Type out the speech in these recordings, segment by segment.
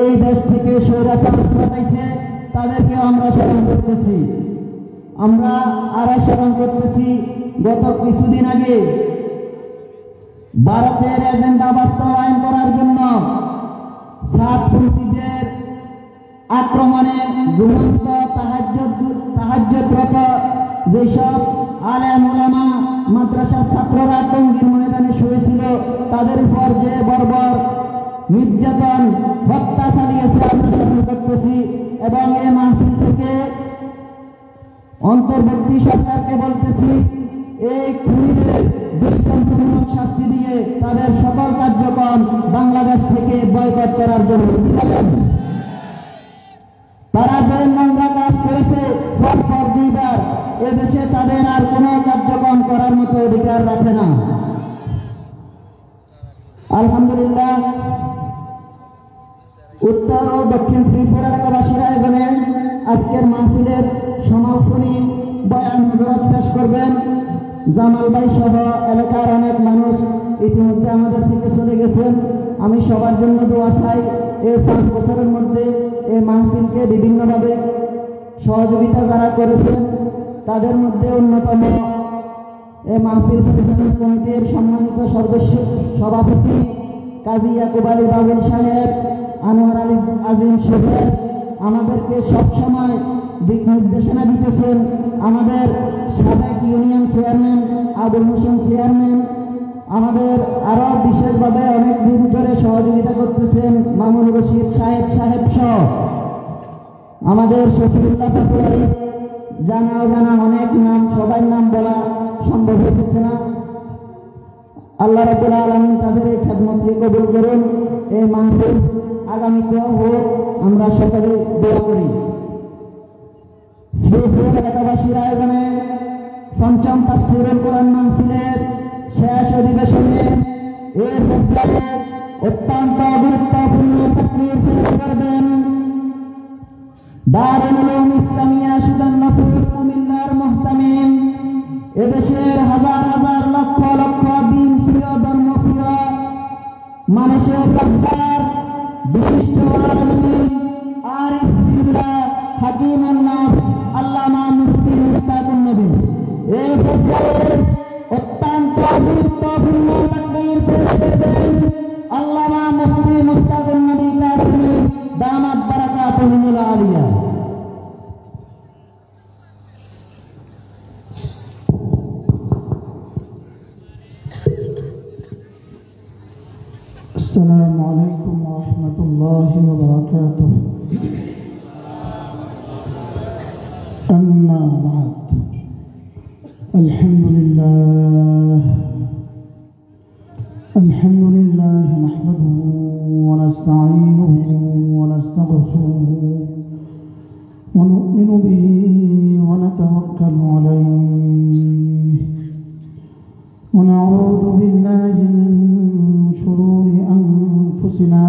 এই দেশ থেকে স্বৈরাচার হটাইছে তাদেরকে আমরা স্মরণ করতেছি। আমরা আরো স্মরণ করতেছি গত কিছুদিন আগে ভারতের এজেন্ডা বাস্তবায়ন করার জন্য ছাত্রদের আক্রমণে ঘুমন্ত তাহাজ্জুদরত যেসব আলেম ওলামা মাদ্রাসার ছাত্ররা টঙ্গীর ময়দানে শুয়েছিল তাদের উপর যে বর্বর নির্যাতন হত্যা চালিয়েছে আমরা স্মরণ করতেছি। এবং এই মাহফিল থেকে অন্তর্বর্তী সরকারকে বলতেছি, এই খুনিদের দৃষ্টান্তমূলক শাস্তি দিয়ে তাদের সকল কার্যক্রম বাংলাদেশ থেকে বয়কট করার জন্য তারা যে নোংরা কাজ করেছে পর দুইবার এদেশে তাদের আর কোনো কার্যক্রম করার মতো অধিকার রাখে না। আলহামদুলিল্লাহ, উত্তর ও দক্ষিণ শ্রীপুর এলাকাবাসীর আয়োজনে আজকের মাহফিলের সমাপনী বয়ান হযরত পেশ করবেন। জামাল ভাই সহ এলাকার অনেক মানুষ ইতিমধ্যে আমাদের থেকে চলে গেছেন। আমি সবার জন্য দোয়া চাই। এই 5 বছরের মধ্যে এই মাহফিলকে বিভিন্নভাবে সহযোগিতা যারা করেছেন তাদের মধ্যে অন্যতম এই মাহফিল পরিচালনা কমিটির সম্মানিত সদস্য সভাপতি কাজী ইয়াকুব আলী বাবুল সাহেব, আনোয়ার আলী আজিম সাহেব আমাদেরকে সবসময় দিক নির্দেশনা দিতেছেন। আমাদের সাবেক union chairman Abul Hossain chairman আমাদের আরো বিশেষভাবে অনেক দিন ধরে সহযোগিতা করতেছেন। মামুন রশিদ সাহেব সহ আমাদের শফিউল্লাহ পাটোয়ারি, জানা অজানা অনেক নাম, সবার নাম বলা সম্ভব হতেছে না। আল্লাহ রাব্বুল আলামিন তাদের এই খেদমতকে কবুল করুন। এই মাহফিল আগামীতেও হোক, আমরা সকলে দোয়া করি। শ্রীপুর এলাকাবাসীর আয়োজনে ৫ম তাফসীরুল কোরআন মাহফিলের শেষ অধিবেশনে এই পর্যায়ে অত্যন্ত গুরুত্বপূর্ণ তাকরীর পেশ করবেন দারুল উলুম ইসলামিয়া সুজান্নাপুর কুমিল্লার মুহতামিম, এদেশের হাজার হাজার লক্ষ লক্ষ দিন প্রিয় ধর্মপ্রিয় মানুষের রব্বার বিশিষ্ট আলিম আরিফ বিল্লাহ হাকিমুন নাস আল্লামা মুফতি মুস্তাকুন নবী এই পর্যায়ে অত্যন্ত গুরুত্বপূর্ণ তাকরীর পেশ করবেন আল্লামা মুফতি মুস্তাকুন নবী কাসিমি দামাত বারাকাতুহুল আলিয়া। السلام عليكم ورحمة الله وبركاته. أما بعد، الحمد لله نحمده ونستعينه ونستغفره ونؤمن به ونتوكل عليه ونعوذ بالله من شرور أنفسنا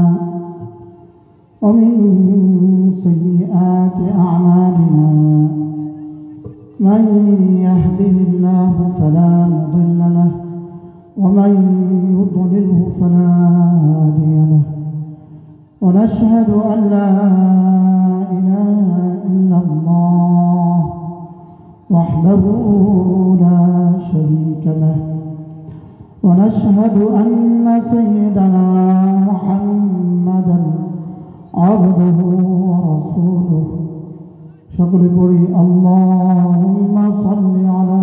ومن سيئات أعمالنا، من يهده الله فلا مضل له ومن يضلله فلا هادي له، ونشهد أن لا إله إلا الله وحده لا شريك له، ونشهد أن سيدنا محمدا عبده ورسوله. شكر بري اللهم صل على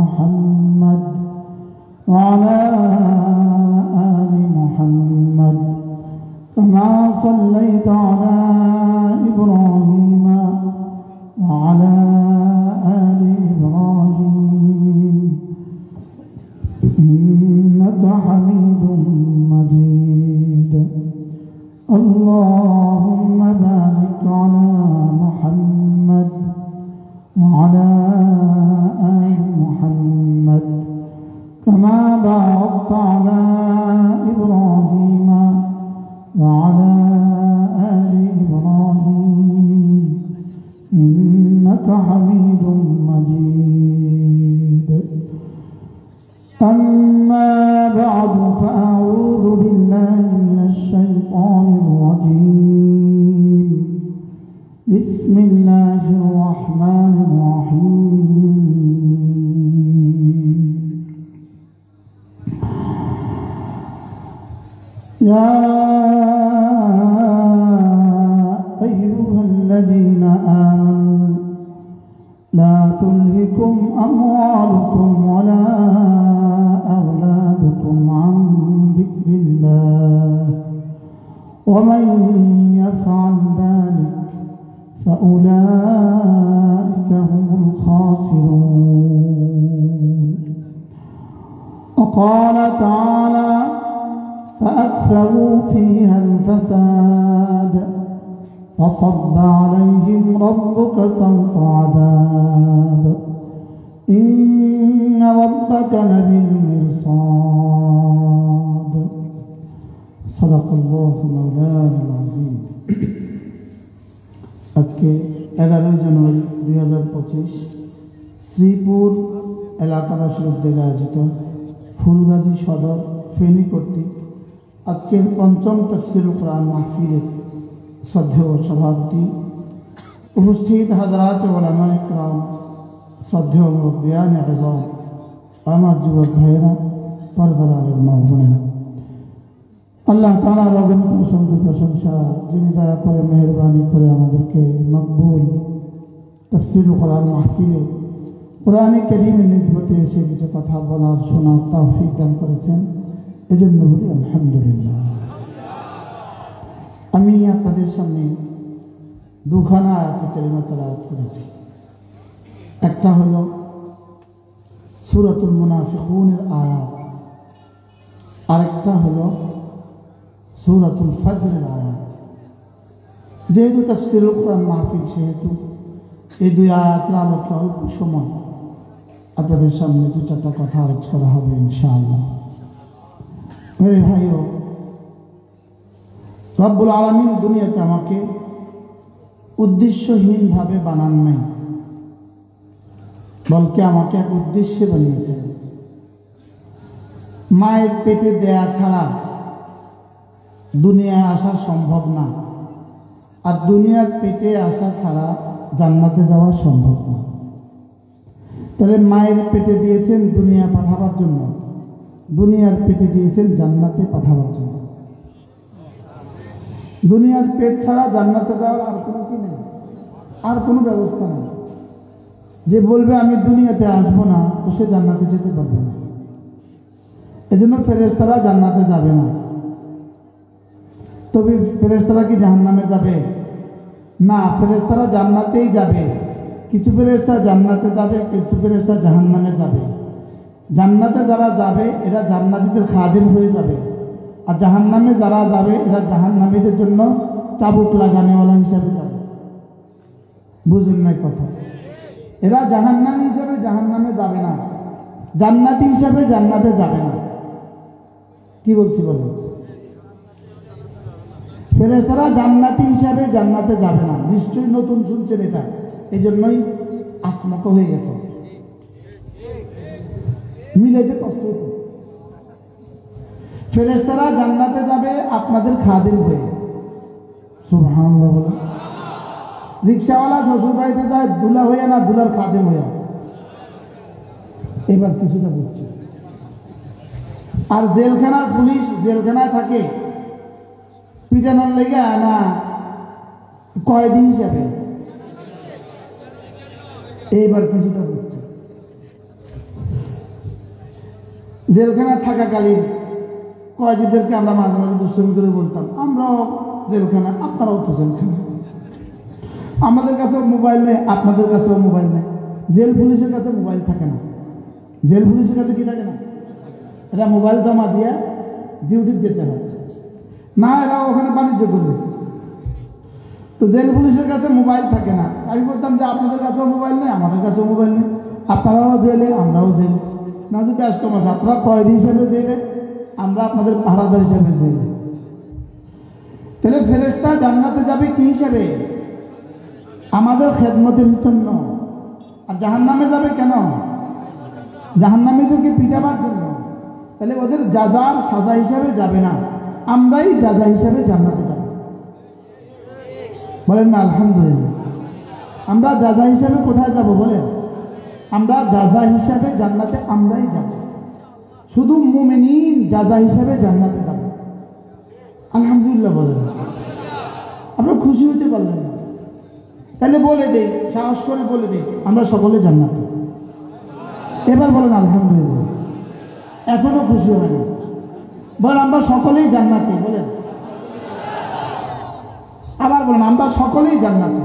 محمد وعلى آل محمد كما صليت على إبراهيم وعلى آل إبراهيم إنك حميد مجيد. اللهم بارك على محمد وعلى آل محمد كما باركت على إبراهيم وعلى آل إبراهيم إنك حميد مجيد. أما بعد، فأعوذ بالله من الشيطان الرجيم. بسم الله الرحمن الرحيم يا أيها الذين آمنوا لا تلهكم أموالكم ولا أولادكم عن ذكر الله ومن يفعل ذلك فأولئك هم الخاسرون وقال تعالى فأكثروا فيها الفساد فصب عليهم ربك سوط عذاب إن ربك لبالمرصاد صدق الله مولانا العظيم আজকে 11 জানুয়ারি 2025 শ্রীপুর এলাকাবাসীর উদ্যোগে আয়োজিত ফুলগাজী সদর ফেনী কর্তৃক আজকের পঞ্চম তাফসীরুল কোরআন মাহফিলের শ্রদ্ধেয় সভাপতি উপস্থিত হযরত উলামায়ে কিরাম শ্রদ্ধেয় মুরব্বিয়ান আযম আমার যুবক ভাইয়েরা পর্দার আড়ালের মা বোনেরা আল্লাহ তাআলার অগণিত অসংখ্য প্রশংসা যিনি দয়া করে মেহেরবানি করে আমাদেরকে মকবুল তাফসীরুল কোরআন মাহফিলে কোরআনে কারীমের নিসবতে এসে কিছু কথা বলার শোনার তৌফিক দান করেছেন এজন্য বলি আলহামদুলিল্লাহ। আমি আপনাদের সামনে দুখানা আয়াতে কারিমা তেলাওয়াত করেছি। একটা হলো সূরাতুল মুনাফিকুনের আয়াত, আরেকটা হলো সূরাতুল ফজরের আয়াত। যেহেতু তাফসীরুল কোরআন মাহফিল সেহেতু এই দুই আয়াতের আলোকে অল্প সময় আপনাদের সামনে দু চারটা কথা আলোচ করা হবে ইনশাআল্লাহ। মেরে ভাইও, রব্বুল আলামিন দুনিয়াতে আমাকে উদ্দেশ্যহীনভাবে বানান নাই, বলকে আমাকে এক উদ্দেশ্যে বানিয়েছেন। মায়ের পেটে দেয়া ছাড়া দুনিয়ায় আসা সম্ভব না, আর দুনিয়ার পেটে আসা ছাড়া জান্নাতে যাওয়া সম্ভব না। তাহলে মায়ের পেটে দিয়েছেন দুনিয়া পাঠাবার জন্য, দুনিয়ার পেটে দিয়েছেন জান্নাতে পাঠাবার জন্য। দুনিয়ার পেট ছাড়া জান্নাতে যাওয়ার আর কোনো কি নেই, আর কোনো ব্যবস্থা নেই। যে বলবে আমি দুনিয়াতে আসবো না, তো সে জান্নাতে যেতে পারবে না। এজন্য ফেরেশতারা জান্নাতে যাবে না। তবে ফেরেশতারা কি জাহান্নামে যাবে? না, ফেরেশতারা জান্নাতেই যাবে। কিছু ফেরেশতা জান্নাতে যাবে, কিছু ফেরেশতা জাহান্নামে যাবে। জান্নাতে যারা যাবে এরা জান্নাতীদের খাদিম হয়ে যাবে, আর জাহান্নামে যারা যাবে এরা জাহান্নামীদের জন্য চাবুক লাগানেওয়ালা হিসাবে যাবে। বুঝলেন না কথা? এরা জাহান্নামী হিসাবে জাহান্নামে যাবে না, জান্নাতি হিসাবে জান্নাতে যাবে না। কি বলছি বলো? ফেরেশতারা জান্নাতি হিসাবে জান্নাতে যাবে না। নিশ্চয়ই নতুন শুনছেন এটা, এই জন্যই আচমকা হয়ে গেছে, মিলাইতে কষ্ট হতো। ফেরেশতারা জান্নাতে যাবে আপনাদের খাদিম হয়ে। সুবহানাল্লাহ। রিকশাওয়ালা শ্বশুর বাড়িতে যায় দুলা হইয়া, না দুলার খাদিম হইয়া। এবার কিছুটা বুঝছি। আর জেলখানার পুলিশ জেলখানায় থাকে পিটানোর লেগে, না কয়েদি হিসাবে। এইবার কিছুটা বুঝছি। জেলখানায় থাকাকালীন কয়েদিদেরকে আমরা মাঝে মাঝে দুষ্টামি করে বলতাম, আমরাও জেলখানা, আপনারাও তো জেলখানা। আমাদের কাছেও মোবাইল নেই, আপনাদের কাছেও মোবাইল নেই। জেল পুলিশের কাছে মোবাইল থাকে না। জেল পুলিশের কাছে কি থাকে না? এরা মোবাইল জমা দিয়ে ডিউটিতে যেতে হয় না, এরা ওখানে বাণিজ্য করবে। তো জেল পুলিশের কাছে মোবাইল থাকে না। আমি বলতাম যে আপনাদের কাছেও মোবাইল নেই, আমাদের কাছেও মোবাইল নেই, আপনারাও জেলে আমরাও জেলে। না যদি ব্যস্ত মাস, আপনারা কয়েদি হিসেবে জেলে, আমরা আপনাদের পাহারাদার হিসেবে জেলে। তাহলে ফেরেশতা জান্নাতে যাবে কি হিসাবে? আমাদের খেদমতের জন্য। আর জাহান্নামে যাবে কেন? জাহান্নামীদেরকে পিটাবার জন্য। তাহলে ওদের যাজার সাজা হিসাবে যাবে না, আমরাই যাজা হিসাবে জান্নাতে যাব। বলেন না আলহামদুলিল্লাহ। আমরা যাজা হিসাবে কোথায় যাব বলেন? আমরা যাজা হিসাবে জান্নাতে আমরাই যাব। শুধু মুমিনিন যাজা হিসাবে জান্নাতে যাব। আলহামদুলিল্লাহ বলেন। আমরা খুশি হতে পারলেন না? তাহলে বলে দেই, সাহস করে বলে দেই, আমরা সকলে জান্নাতে। এবার বলেন আলহামদুলিল্লাহ। এখনো খুশি হয় না? বলেন আমরা সকলেই জান্নাতে। বলেন আবার বলেন আমরা সকলেই জান্নাতে।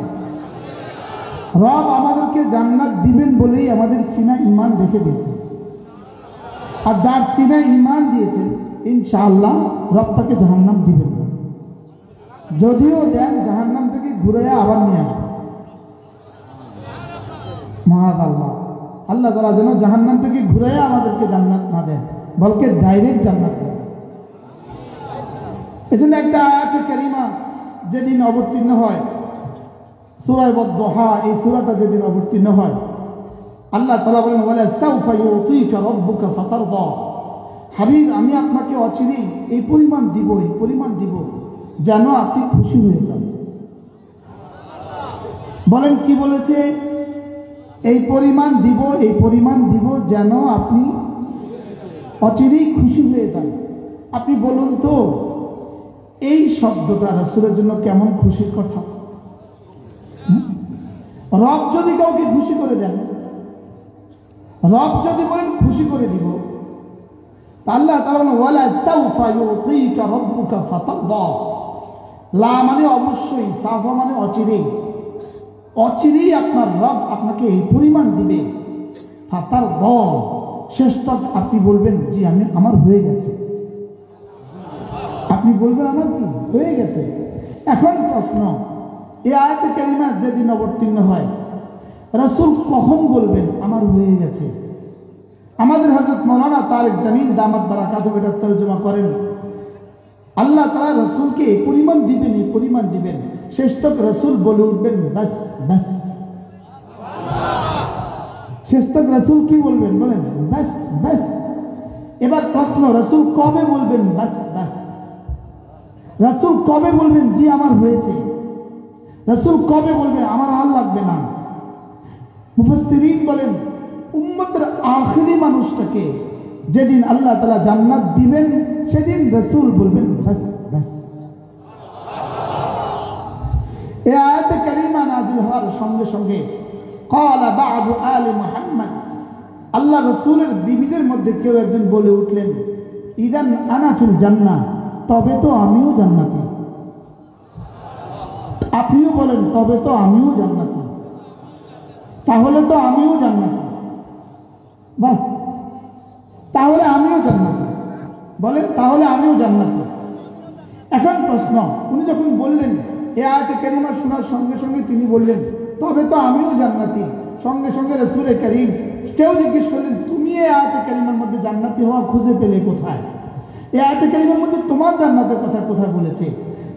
রব আমাদেরকে জান্নাত দিবেন বলেই আমাদের সিনা ঈমান রেখে দিয়েছে। আর যার সিনা ঈমান দিয়েছেন ইনশাআল্লাহ রব তাকে জাহান্নাম দিবেন না। যদিও দেন জাহান্নাম থেকে ঘুরে আবার নিয়ে আসবে। মাআযাল্লাহ, আল্লাহ তাআলা যেন জাহান্নাম থেকে ঘুরে আমাদেরকে জান্নাত না দেন, বলকে ডাইরেক্ট জান্নাত দেন। এজন্য একটা আয়াতে কারিমা যেদিন অবতীর্ণ হয়, সূরা ওয়াদ-দুহা, এই সূরাটা যেদিন অবতীর্ণ হয়, আল্লাহ তাআলা বলেন ওয়ালা সাউফা ইউতিকা রাব্বুকা ফাতারদা। হাবিব, আমি আপনাকে অচিরেই এই পরিমাণ দিব, এই পরিমাণ দিব যেন আপনি খুশি হয়ে যান। বলেন কি বলেছে? এই পরিমাণ দিব, এই পরিমাণ দিব যেন আপনি অচিরেই খুশি হয়ে যান। আপনি বলুন তো এই শব্দটা রাসূলের জন্য কেমন খুশির কথা? রব যদি কাউকে খুশি করে দেন, রব যদি বলেন খুশি করে দিব, আল্লাহ তাআলা বলেন ওয়ালা সাউফা ইউতিকা রাব্বুকা ফাতারদা। লা মানে অবশ্যই, সাফা মানে অচিরেই। অচিরেই আপনার রব আপনাকে এই পরিমাণ দিবে। ফাতারদা, শেষ তক আপনি বলবেন জি আমি আমার হয়ে গেছে। আপনি বলবেন আমার কি হয়ে গেছে। এখন প্রশ্ন, এই আয়াতে কারিমা যেদিন অবতীর্ণ হয় রাসূল কখন বলবেন আমার হয়ে গেছে? আমাদের হযরত মাওলানা তারেক জামিল দামাত বারাকাতুহু এটা তরজমা করেন, আল্লাহ তাআলা রাসূলকে এই পরিমাণ দিবেন, এই পরিমাণ দিবেন, শেষ তক রাসূল বলে উঠবেন বাস বাস। শেষ তক রাসূল কি বলবেন বলেন? বাস বাস। এবার প্রশ্ন, রাসূল কবে বলবেন বাস বাস? রাসূল কবে বলবেন জি আমার হয়েছে? রাসূল কবে বলবেন আমার আর লাগবে না? মুফাসসিরিন বলেন উম্মতের আখেরি মানুষটাকে যেদিন আল্লাহ তাআলা জান্নাত দিবেন সেদিন রাসূল বলবেন বাস বাস। এই আয়াতে কারিমা নাযিল হওয়ার সঙ্গে সঙ্গে ক্বালা বা'দু আলি মুহাম্মদ, আল্লাহ রাসূলের বিবিদের মধ্যে কেউ একজন বলে উঠলেন ইদান আনা ফিল জান্নাহ, তবে তো আমিও জান্নাতি। আপনিও বলেন তবে তো আমিও জান্নাতি, তাহলে তো আমিও জান্নাতি। বাহ, তাহলে আমিও জান্নাতি। বলেন তাহলে আমিও জান্নাতি। এখন প্রশ্ন, উনি যখন বললেন এই আয়াতে কারিমা শোনার সঙ্গে সঙ্গে তিনি বললেন তবে তো আমিও জান্নাতি, সঙ্গে সঙ্গে রাসূলে কারীম কেউ জিজ্ঞেস করলেন তুমি এই আয়াতে কারিমার মধ্যে জান্নাতি হওয়া খুঁজে পেলে কোথায়? এই আয়াতে কারিমার মধ্যে তোমার জান্নাতের কথা কোথায় বলেছে?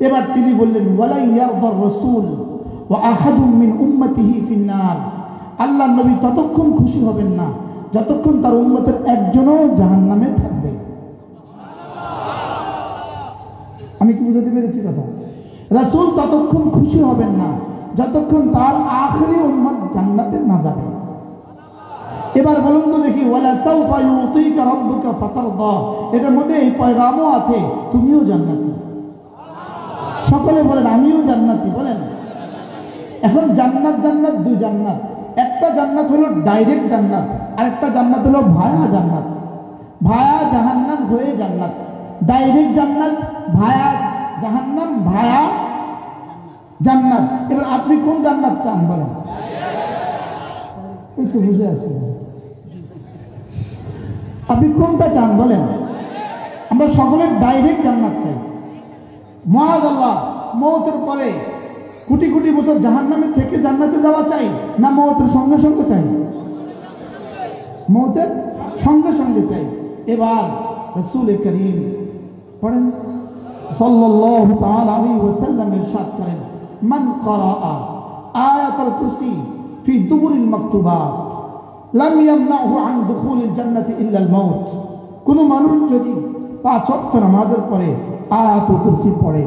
এবার তিনি বললেন ওয়ালা ইয়ারদার রাসূল ওয়া আহাদুম মিন উম্মতিহি ফিন্নার। আল্লাহ নবী ততক্ষণ খুশি হবেন না যতক্ষণ তার উম্মতের একজনও জাহান্নামে থাকবে। আমি কি বুঝাতে পেরেছি কথা? রাসূল ততক্ষণ খুশি হবেন না যতক্ষণ তার আখেরি উম্মত জান্নাতে না যাবে। এবার বলুন তো দেখি ওয়ালা সাউফা ইউতিকা রাব্বুকা ফাতারদা, এটার মধ্যে এই পয়গামও আছে তুমিও জান্নাতি। সকলে বলেন আমিও জান্নাতি। বলেন এখন জান্নাত জান্নাত দুই জান্নাত, একটা জান্নাত হলো ডাইরেক্ট জান্নাত, আর একটা জান্নাত হলো ভায়া জান্নাত। ভায়া জাহান্নাম হয়ে জান্নাত, ডাইরেক্ট জান্নাত, ভায়া জাহান্নাম, ভায়া জান্নাত। এবার আপনি কোন জান্নাত চান বলেন? এই তো বুঝে আসছেন, আপনি কোনটা চান বলেন? আমরা সকলে ডাইরেক্ট জান্নাত চাই। মাআযাল্লাহ, মওতের পরে কোটি কোটি বছর জাহান্নামে থেকে জান্নাতে যাওয়া চাই না মওতের সঙ্গে সঙ্গে চাই? মওতের সঙ্গে সঙ্গে চাই। এবার রাসূল করিম পড়েন সাল্লাল্লাহু তাআলা আলাইহি ওয়াসাল্লাম ইরশাদ করেন মান ক্বারাআ আয়াতুল কুরসি ফি দুবুরিল মাকতুবাত লাম ইয়ামনাহু আন দুখুলিল জান্নাতি ইল্লা আল মাউত। কোন মানুষ যদি 5 ওয়াক্ত নামাজের পরে আয়াতুল কুরসি পড়ে,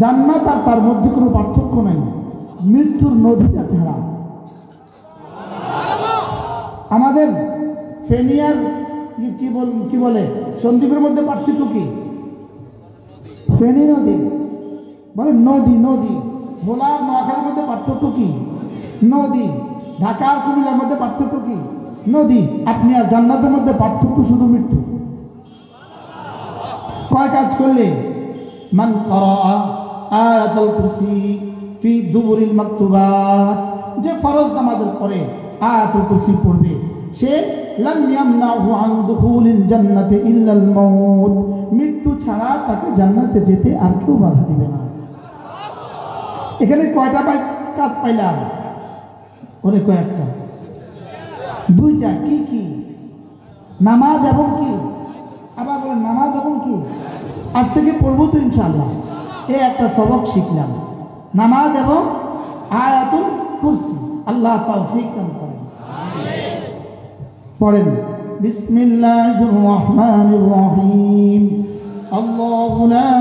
জান্নাত আর তার মধ্যে কোনো পার্থক্য নাই, মৃত্যুর নদীটা ছাড়া। আমাদের ফেনিয়ার কি বলে সন্দ্বীপের মধ্যে পার্থক্য কি? ফেনী নদী বলে নদী, নদী। ভোলা নোয়াখালীর মধ্যে পার্থক্য কি? নদী। ঢাকা আর কুমিল্লার মধ্যে পার্থক্য কি? নদী। আপনি আর জান্নাতের মধ্যে পার্থক্য শুধু মৃত্যু। কয় কাজ করলে? মান ক্বারা আয়াতুল কুরসি ফি দুবুরিল মাকতুবাত, যে ফরজ নামাজের পরে আয়াতুল কুরসি পড়বে সে লাম ইয়ামনাহু আন দুখুলিল জান্নাতি ইল্লাল মাউত, মৃত্যু ছাড়া তাকে জান্নাতে যেতে আর কেউ বাধা দিবে না। এখানে কয়টা কাজ পাইলাম? ওরে কয়েকটা, দুইটা। কি কি? নামাজ এবং কি? আবার বলেন নামাজ এবং কি? আজ থেকে পড়বো তো ইনশাআল্লাহ। এই একটা সবক শিখলাম, নামাজ এবং আয়াতুল কুরসি। আল্লাহ তৌফিক দান করেন। পড়েন বিসমিল্লাহির রহমানির রহিম। আল্লাহু লা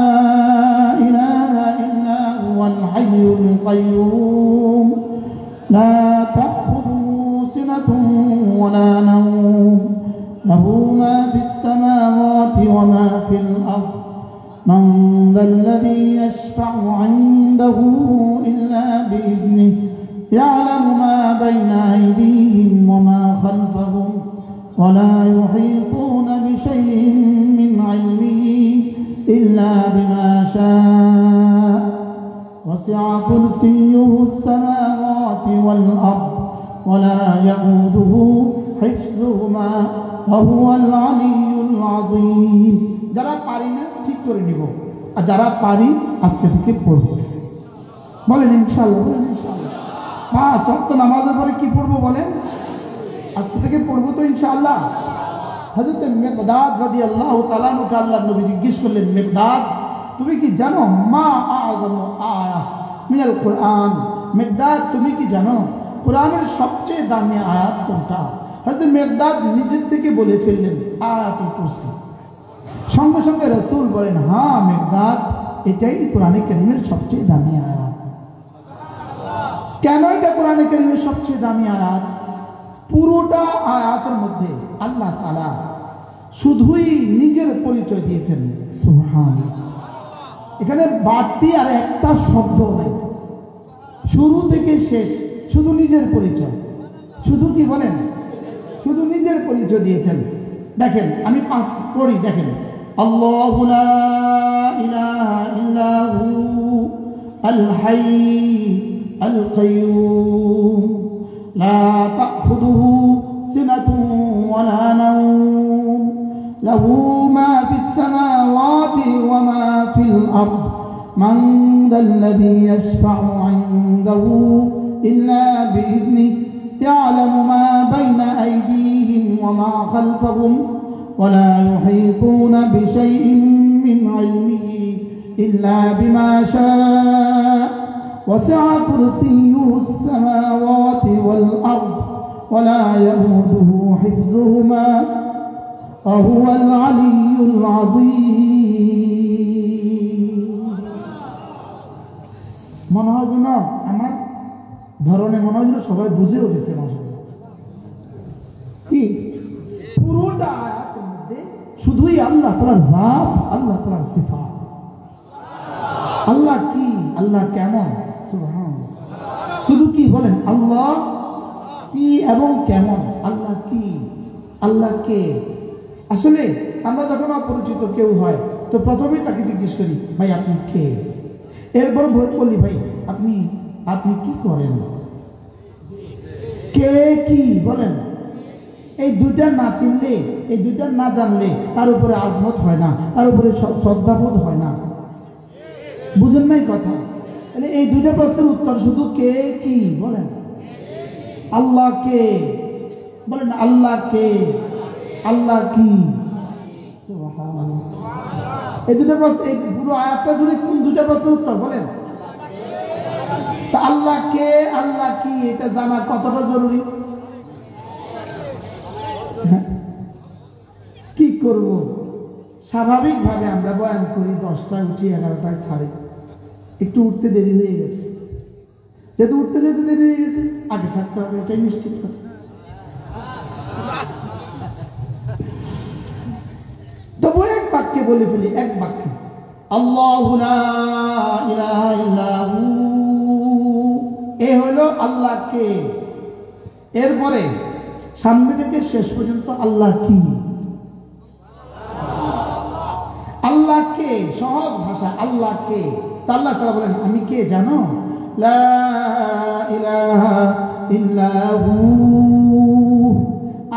ইলাহা ইল্লা হুয়াল হাইয়ুল কাইয়্যুম লা তাখুযুহু সিনাতুন ওয়া লা নাওম লাহু মা ফিস সামাওয়াতি ওয়া মা ফিল আরদ মান যাল্লাযী ইয়াশফা'ু 'ইনদাহু ইল্লা বিইذনিহি ইয়া'লামু মা বাইনা আইদিহিম ওয়া মা খালফাহুম ওয়া লা ইউহীতুনা বিশাইইন মিন 'ইলমিহি ইল্লা বিমা শা'a ওয়াসি'a কুরসিয়্যুহু আস-সামাওয়াতি ওয়াল আরদ ওয়া লা ইয়াউদুহু হিফযুহুমা ওয়া হুয়াল আলিয়্যুল আযীম। যারা পারি না ঠিক করে নিব, আর যারা পারি আজকে থেকে পড়ব। বলেন ইনশাআল্লাহ, বলেন ইনশাআল্লাহ। পাঁচ ওয়াক্ত নামাজের পরে কি পড়বো বলেন? আজকে থেকে পড়বো তো ইনশাআল্লাহ। হযরত মিকদাদ রাদিয়াল্লাহু তাআলা আনহু আল্লাহর নবী জিজ্ঞেস করলেন, মিকদাদ তুমি কি জানো মা আযমু আয়াহ মিনাল কুরআন? মিকদাদ তুমি কি জানো কোরআনের সবচেয়ে দামি আয়াত কোনটা? হযরত মিকদাদ নিজের থেকে বলে ফেললেন আয়াতুল কুরসি। সঙ্গে সঙ্গে রাসূল বলেন, হ্যাঁ মিকদাদ, এটাই কোরআনে কারীমের সবচেয়ে দামি আয়াত। কেন এটা কোরআনে কারীমের সবচেয়ে দামি আয়াত? পুরোটা আয়াতের মধ্যে আল্লাহ তাআলা শুধুই নিজের পরিচয় দিয়েছেন। সুবহানাল্লাহ। এখানে বাড়তি আর একটা শব্দ নেই, শুরু থেকে শেষ শুধু নিজের পরিচয়। শুধু কি বলেন? শুধু নিজের পরিচয় দিয়েছেন। দেখেন আমি পাঁচ পড়ি, দেখেন আল্লাহু লা ইলাহা ইল্লা হু আল হাইয়্যু আল কাইয়্যুম লা তাখুযুহু সিনাতুন ওয়া লা নাওম লাহু মা ফিস সামাওয়াতি ওয়া মা ফিল আরদ মান যাল্লাযী ইয়াশফা'ু 'ইনদাহু ইল্লা বিইذনিহি ইয়া'লামু মা বাইনা আইদিহিম ওয়া মা খালফাহুম ওয়া লা ইউহীতুনা বিশাইইন মিন 'ইলমিহি ইল্লা বিমা শা'a ওয়াসি'a কুরসিয়্যুহু আস-সামাওয়াতি ওয়াল আরদ ওয়া লা ইয়াউদুহু হিফযুহুমা ওয়া হুয়াল আলিয়্যুল আযীম। মনে হয় না আমার ধরনে মনে হয় সবাই বুঝে উঠেছে। কি পুরোটা আয়াতের মধ্যে শুধুই আল্লাহ তাআলার জাত, আল্লাহ তাআলার সিফাত। আল্লাহ কি, আল্লাহ কেমন, সুবহানাল্লাহ। শুধু কি বলেন? আল্লাহ কি এবং কেমন। আল্লাহ কি, আল্লাহ কে। আসলে আমরা যখন অপরিচিত কেউ হয় তো প্রথমেই তাকে জিজ্ঞেস করি, ভাই আপনি কে? এরপর বলি, ভাই আপনি আপনি কি করেন? কে কি বলেন? এই দুইটা না চিনলে, এই দুইটা না জানলে তার উপরে আজমত হয় না, তার উপরে শ্রদ্ধাবোধ হয় না। বুঝেন নাই কথা? তাহলে এই দুইটা প্রশ্নের উত্তর শুধু কে কি বলেন। আল্লাহ কে বলেন, আল্লাহ কে, আল্লাহ কি। এই দুটো প্রশ্ন, এই পুরো আয়াতটা জুড়ে কোন দুটা প্রশ্নের উত্তর বলেন? তা আল্লাহ কে, আল্লাহ কি, এটা জানা কতটা জরুরি। কি করব, স্বাভাবিকভাবে আমরা বয়ান করি 10টায় উঠি 11টায় ছাড়ি, একটু উঠতে দেরি হয়ে গেছে। যেহেতু উঠতে যেতে দেরি হয়ে গেছে, আগে থাকতে হবে, এটাই নিশ্চিত কথা। তবু এক বাক্যে বলে ফেলি, এক বাক্যে, আল্লাহু লা ইলাহা ইল্লাহু। এ হলো আল্লাহকে। এরপরে সামনে থেকে শেষ পর্যন্ত আল্লাহ কি? আল্লাহকে, সহজ ভাষা, আল্লাহকে। তা আল্লাহ তাআলা বলেন আমি কে জানো? লা ইলাহা ইল্লাহু,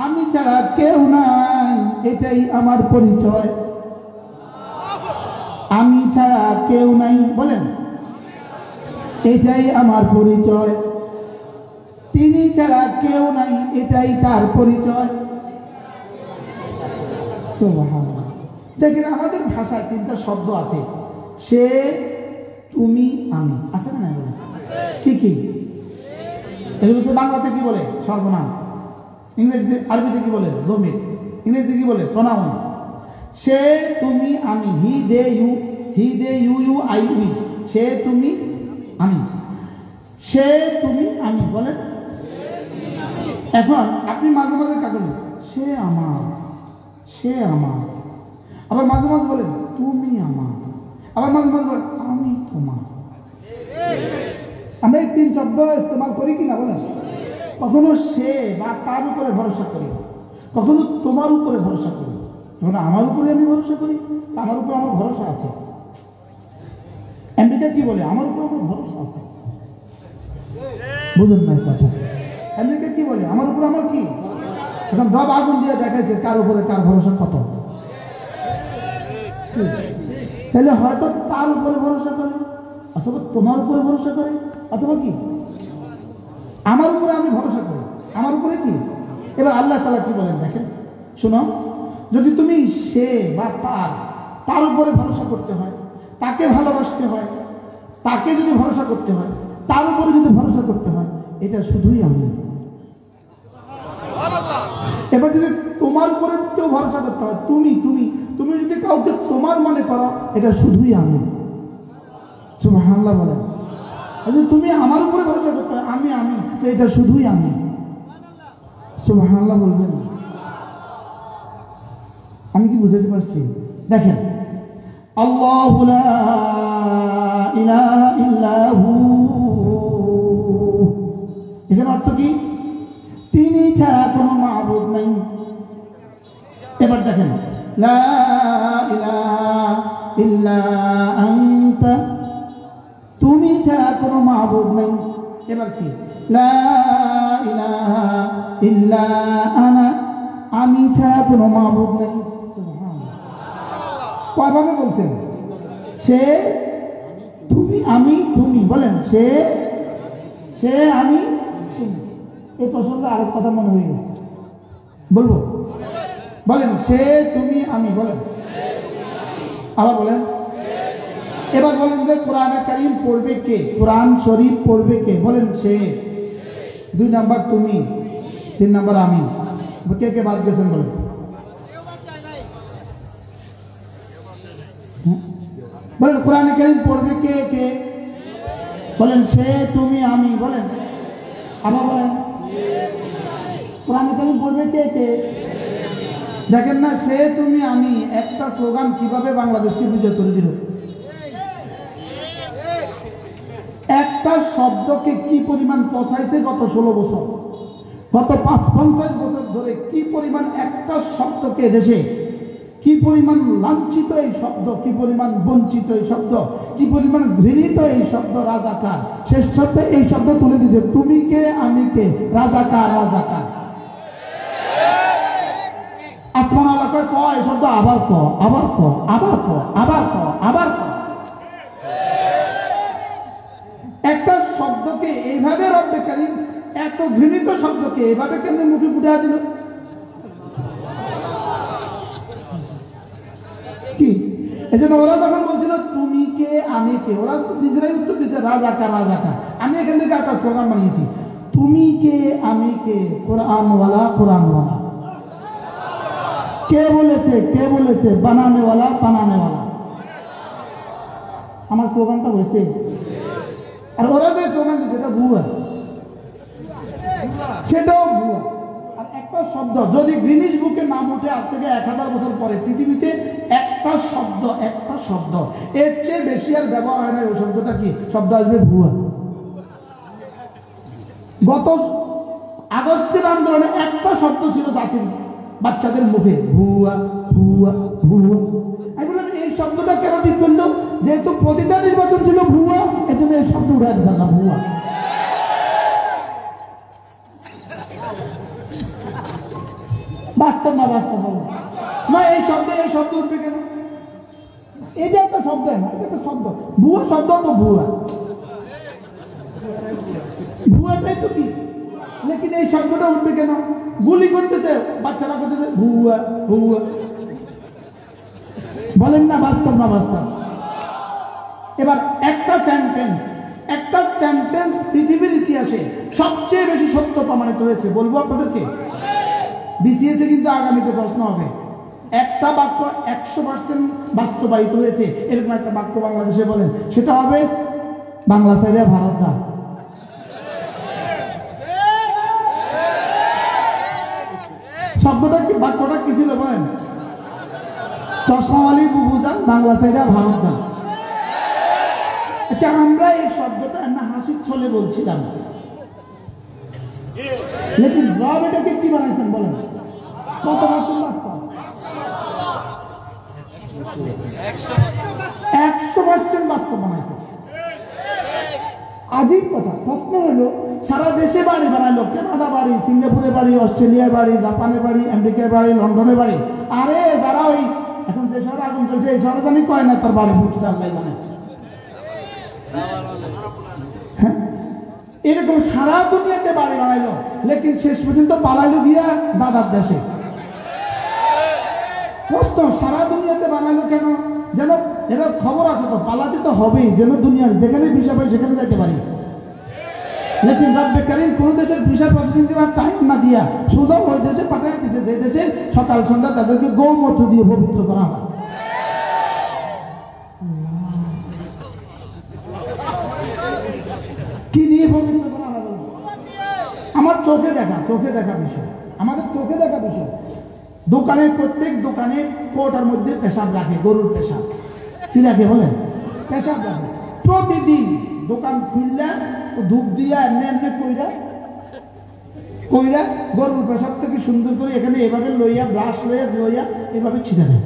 আমি ছাড়া কেউ নাই, এটাই আমার পরিচয়। আমি ছাড়া কেউ নাই, বলেন, এটাই আমার পরিচয়। তিনি ছাড়া কেউ নাই, এটাই তার পরিচয়। সুবহানাল্লাহ। দেখেন আমাদের ভাষায় তিনটা শব্দ আছে, সে, তুমি, আমি, আছে না? কি কি এগুলো? বাংলাতে কি বলে? সর্বনাম। ইংরেজিতে, আরবিতে কি বলে? জমির। ইংরেজিতে কি বলে? প্রোনাউন। সে, তুমি, আমি, he they you, he they you, you I we, সে, তুমি, আমি। সে, তুমি, আমি, বলেন। এখন আপনি মাঝে মাঝে কাকে বলেন? সে আমার, সে আমার। আবার মাঝে মাঝে বলেন তুমি আমার। আবার মাঝে মাঝে বলেন আমি তোমার। আমরা এই তিন শব্দ ইস্তেমাল করি কিনা বলেন? কখনো সে বা তার উপরে ভরসা করি, কখনো তোমার উপরে ভরসা করি, কখনো আমার উপরে আমি ভরসা করি, আমার উপরে আমার ভরসা আছে। আমেরিকা কি বলে? আমার উপরে আমার ভরসা আছে। বুঝুন না কথা? আমেরিকা কি বলে? আমার উপরে আমার কি? এখন রব আগুন দিয়ে দেখাইছে কার উপরে কার ভরসা কত। তাহলে হয়তো তার উপরে ভরসা করে, অথবা তোমার উপরে ভরসা করে, অথবা কি আমার উপরে আমি ভরসা করি। আমার উপরে কি? এবার আল্লাহ তাআলা কি বলেন দেখেন, শুনো। যদি তুমি সে বা তার উপরে ভরসা করতে হয়, তাকে ভালোবাসতে হয়, তাকে যদি ভরসা করতে হয়, তার উপরে যদি ভরসা করতে হয়, এটা শুধুই আমি। এবার যদি তোমার উপরে কেউ ভরসা করতে হয়, তুমি তুমি তুমি যদি কাউকে তোমার মনে করো, এটা শুধুই আমি। সুবহানাল্লাহ বলেন। যদি তুমি আমার উপরে ভরসা করতে হয়, আমি আমি, তো এটা শুধুই আমি। সুবহানাল্লাহ বলবেন। আমি কি বুঝাতে পারছি? দেখেন, আল্লাহু লা ইলাহা ইল্লাহু, এখানে অর্থ কি? তিনি ছাড়া কোনো মাবুদ নাই। এবার দেখেন, লা ইলাহা ইল্লা আনতা, তুমি ছাড়া কোনো মাবুদ নাই। এবার কি? লা ইলাহা ইল্লা আনা, আমি ছাড়া কোনো মাবুদ নাই। কয়ভাবে বলছেন? সে, তুমি, আমি, তুমি, বলেন সে, সে, আমি, তুমি। এই প্রসঙ্গে আরেক কথা মনে হয়ে গেছে, বলবো? বলেন সে, তুমি, আমি, বলেন। আবার বলেন। এবার বলেন যে কোরআনে কারীম পড়বে কে? কোরআন শরীফ পড়বে কে? বলেন সে। 2 নাম্বার তুমি, 3 নাম্বার আমি। কে কে বাদ গেছেন বলেন? বলেন কোরআনে কারীম পড়বে কে কে? বলেন সে, তুমি, আমি, বলেন। আবার বলেন কোরআনে কারীম পড়বে কে কে? দেখেন না, সে, তুমি, আমি একটা স্লোগান কিভাবে বাংলাদেশকে বিজয় করে দিল। একটা শব্দকে কি পরিমাণ পৌঁছাইছে গত 16 বছর, গত 50 বছর ধরে কি পরিমাণ একটা শব্দকে দেশে, কি পরিমাণ লাঞ্ছিত এই শব্দ, কি পরিমাণ বঞ্চিত এই শব্দ, কি পরিমাণ ঘৃণিত এই শব্দ রাজাকার। শেষ শব্দে এই শব্দ তুলে দিয়েছে, তুমি কে, আমি কে, রাজাকার, রাজাকার। আসমান এলাকায় ক এই শব্দ আবার ক, আবার ক, আবার ক, আবার ক, আবার ক। একটা শব্দকে এইভাবে রব্বে কারীম, এত ঘৃণিত শব্দকে এইভাবে কেমনে মুখে ফুটে দিল? কি এজন্য ওরা যখন বলছিল তুমি কে, আমি কে, ওরা নিজেরাই উত্তর দিয়েছে রাজাকার, রাজাকার। আমি এখান থেকে একটা স্লোগান বানিয়েছি, তুমি কে, আমি কে, কোরআনওয়ালা, কোরআনওয়ালা। কে বলেছে? কে বলেছে? বানানেওয়ালা, বানানেওয়ালা। আমার স্লোগানটা হয়েছে। আর ওরা যে প্রমাণ দিচ্ছে এটা ভুয়া, সেটাও ভুয়া। আর একটা শব্দ যদি গ্রিনিশ বুকে নাম উঠে আজ থেকে 1000 বছর পরে পৃথিবীতে একটা শব্দ এর চেয়ে বেশি আর ব্যবহার হয় না, ওই শব্দটা কি? শব্দ আসবে ভুয়া। গত আগস্টের আন্দোলনে একটা শব্দ ছিল জাতির বাচ্চাদের মুখে, ভুয়া ভুয়া ভুয়া। আমি বললাম এই শব্দটা কেন ঠিক করলো? যেহেতু প্রতিটা নির্বাচন ছিল ভুয়া, এজন্য এই শব্দ উঠে দিচ্ছেন না, ভুয়া। বাস্তব না, বাস্তব না, এই শব্দ উঠবে কেন? এটা একটা শব্দ, এটা একটা শব্দ, ভুয়া শব্দ তো ভুয়া, ভুয়াটাই তো কি। লেকিন এই শব্দটা উঠবে কেন? গুলি করতেছে বাচ্চারা, করতেছে ভুয়া ভুয়া। বলেন না বাস্তব না বাস্তব? এবার একটা সেন্টেন্স পৃথিবীর ইতিহাসে সবচেয়ে বেশি সত্য প্রমাণিত হয়েছে, বলবো আপনাদেরকে। বিসিএসে কিন্তু আগামীতে প্রশ্ন হবে, একটা বাক্য 100% বাস্তবায়িত হয়েছে এরকম একটা বাক্য বাংলাদেশে বলেন, সেটা হবে বাংলা ছেড়ে ভারত যা। শব্দটা কি, বাক্যটা কি ছিল বলেন? চশমাওয়ালি বুবুজান বাংলা ছেড়ে ভারত যা। আচ্ছা, আমরা এই শব্দটা না হাসির ছলে বলছিলাম, লেকিন রব এটাকে কি বানাইছেন বলেন? কত বছর বাস্তব? 100% বাস্তব বানাইছে। আজীব কথা। প্রশ্ন হলো, সারা দেশে বাড়ি বানাইলো, কানাডা বাড়ি, সিঙ্গাপুরে বাড়ি, অস্ট্রেলিয়ার বাড়ি, জাপানের বাড়ি, আমেরিকার বাড়ি, লন্ডনের বাড়ি। আরে যারা ওই এখন যে শহরে আগুন চলছে এই শহরে জানি কয় না তার বাড়ি বুঝছে, আল্লাহ জানে। হ্যাঁ, এরকম সারা দুনিয়াতে বাড়ি বানাইলো, লেকিন শেষ পর্যন্ত পালাইলো গিয়া দাদার দেশে। প্রশ্ন, সারা দুনিয়াতে বানাইলো কেন? যেন এরা খবর আছে তো, পালাতে তো হবেই, যেন দুনিয়ার যেখানে ভিসা পাই সেখানে যেতে পারি। লেকিন রব্বে কারীম কোন দেশের ভিসা প্রসেসিং করার টাইম না দিয়া সোজা ওই দেশে পাঠিয়ে দিয়েছে, যে দেশে সকাল সন্ধ্যা তাদেরকে গৌমূত্র দিয়ে পবিত্র করা হয়। কি দিয়ে পবিত্র করা হয়? আমার চোখে দেখা বিষয়, আমাদের চোখে দেখা বিষয়। দোকানে, প্রত্যেক দোকানে কোটার মধ্যে পেশাব রাখে, গরুর পেশাব। কি রাখে বলেন? পেশাব রাখে। প্রতিদিন দোকান খুললে ধূপ দিয়া এমনি এমনি কইরা গরুর পেশাব থেকে সুন্দর করে এখানে এভাবে লইয়া, ব্রাশ লইয়া এভাবে ছিটা দেয়।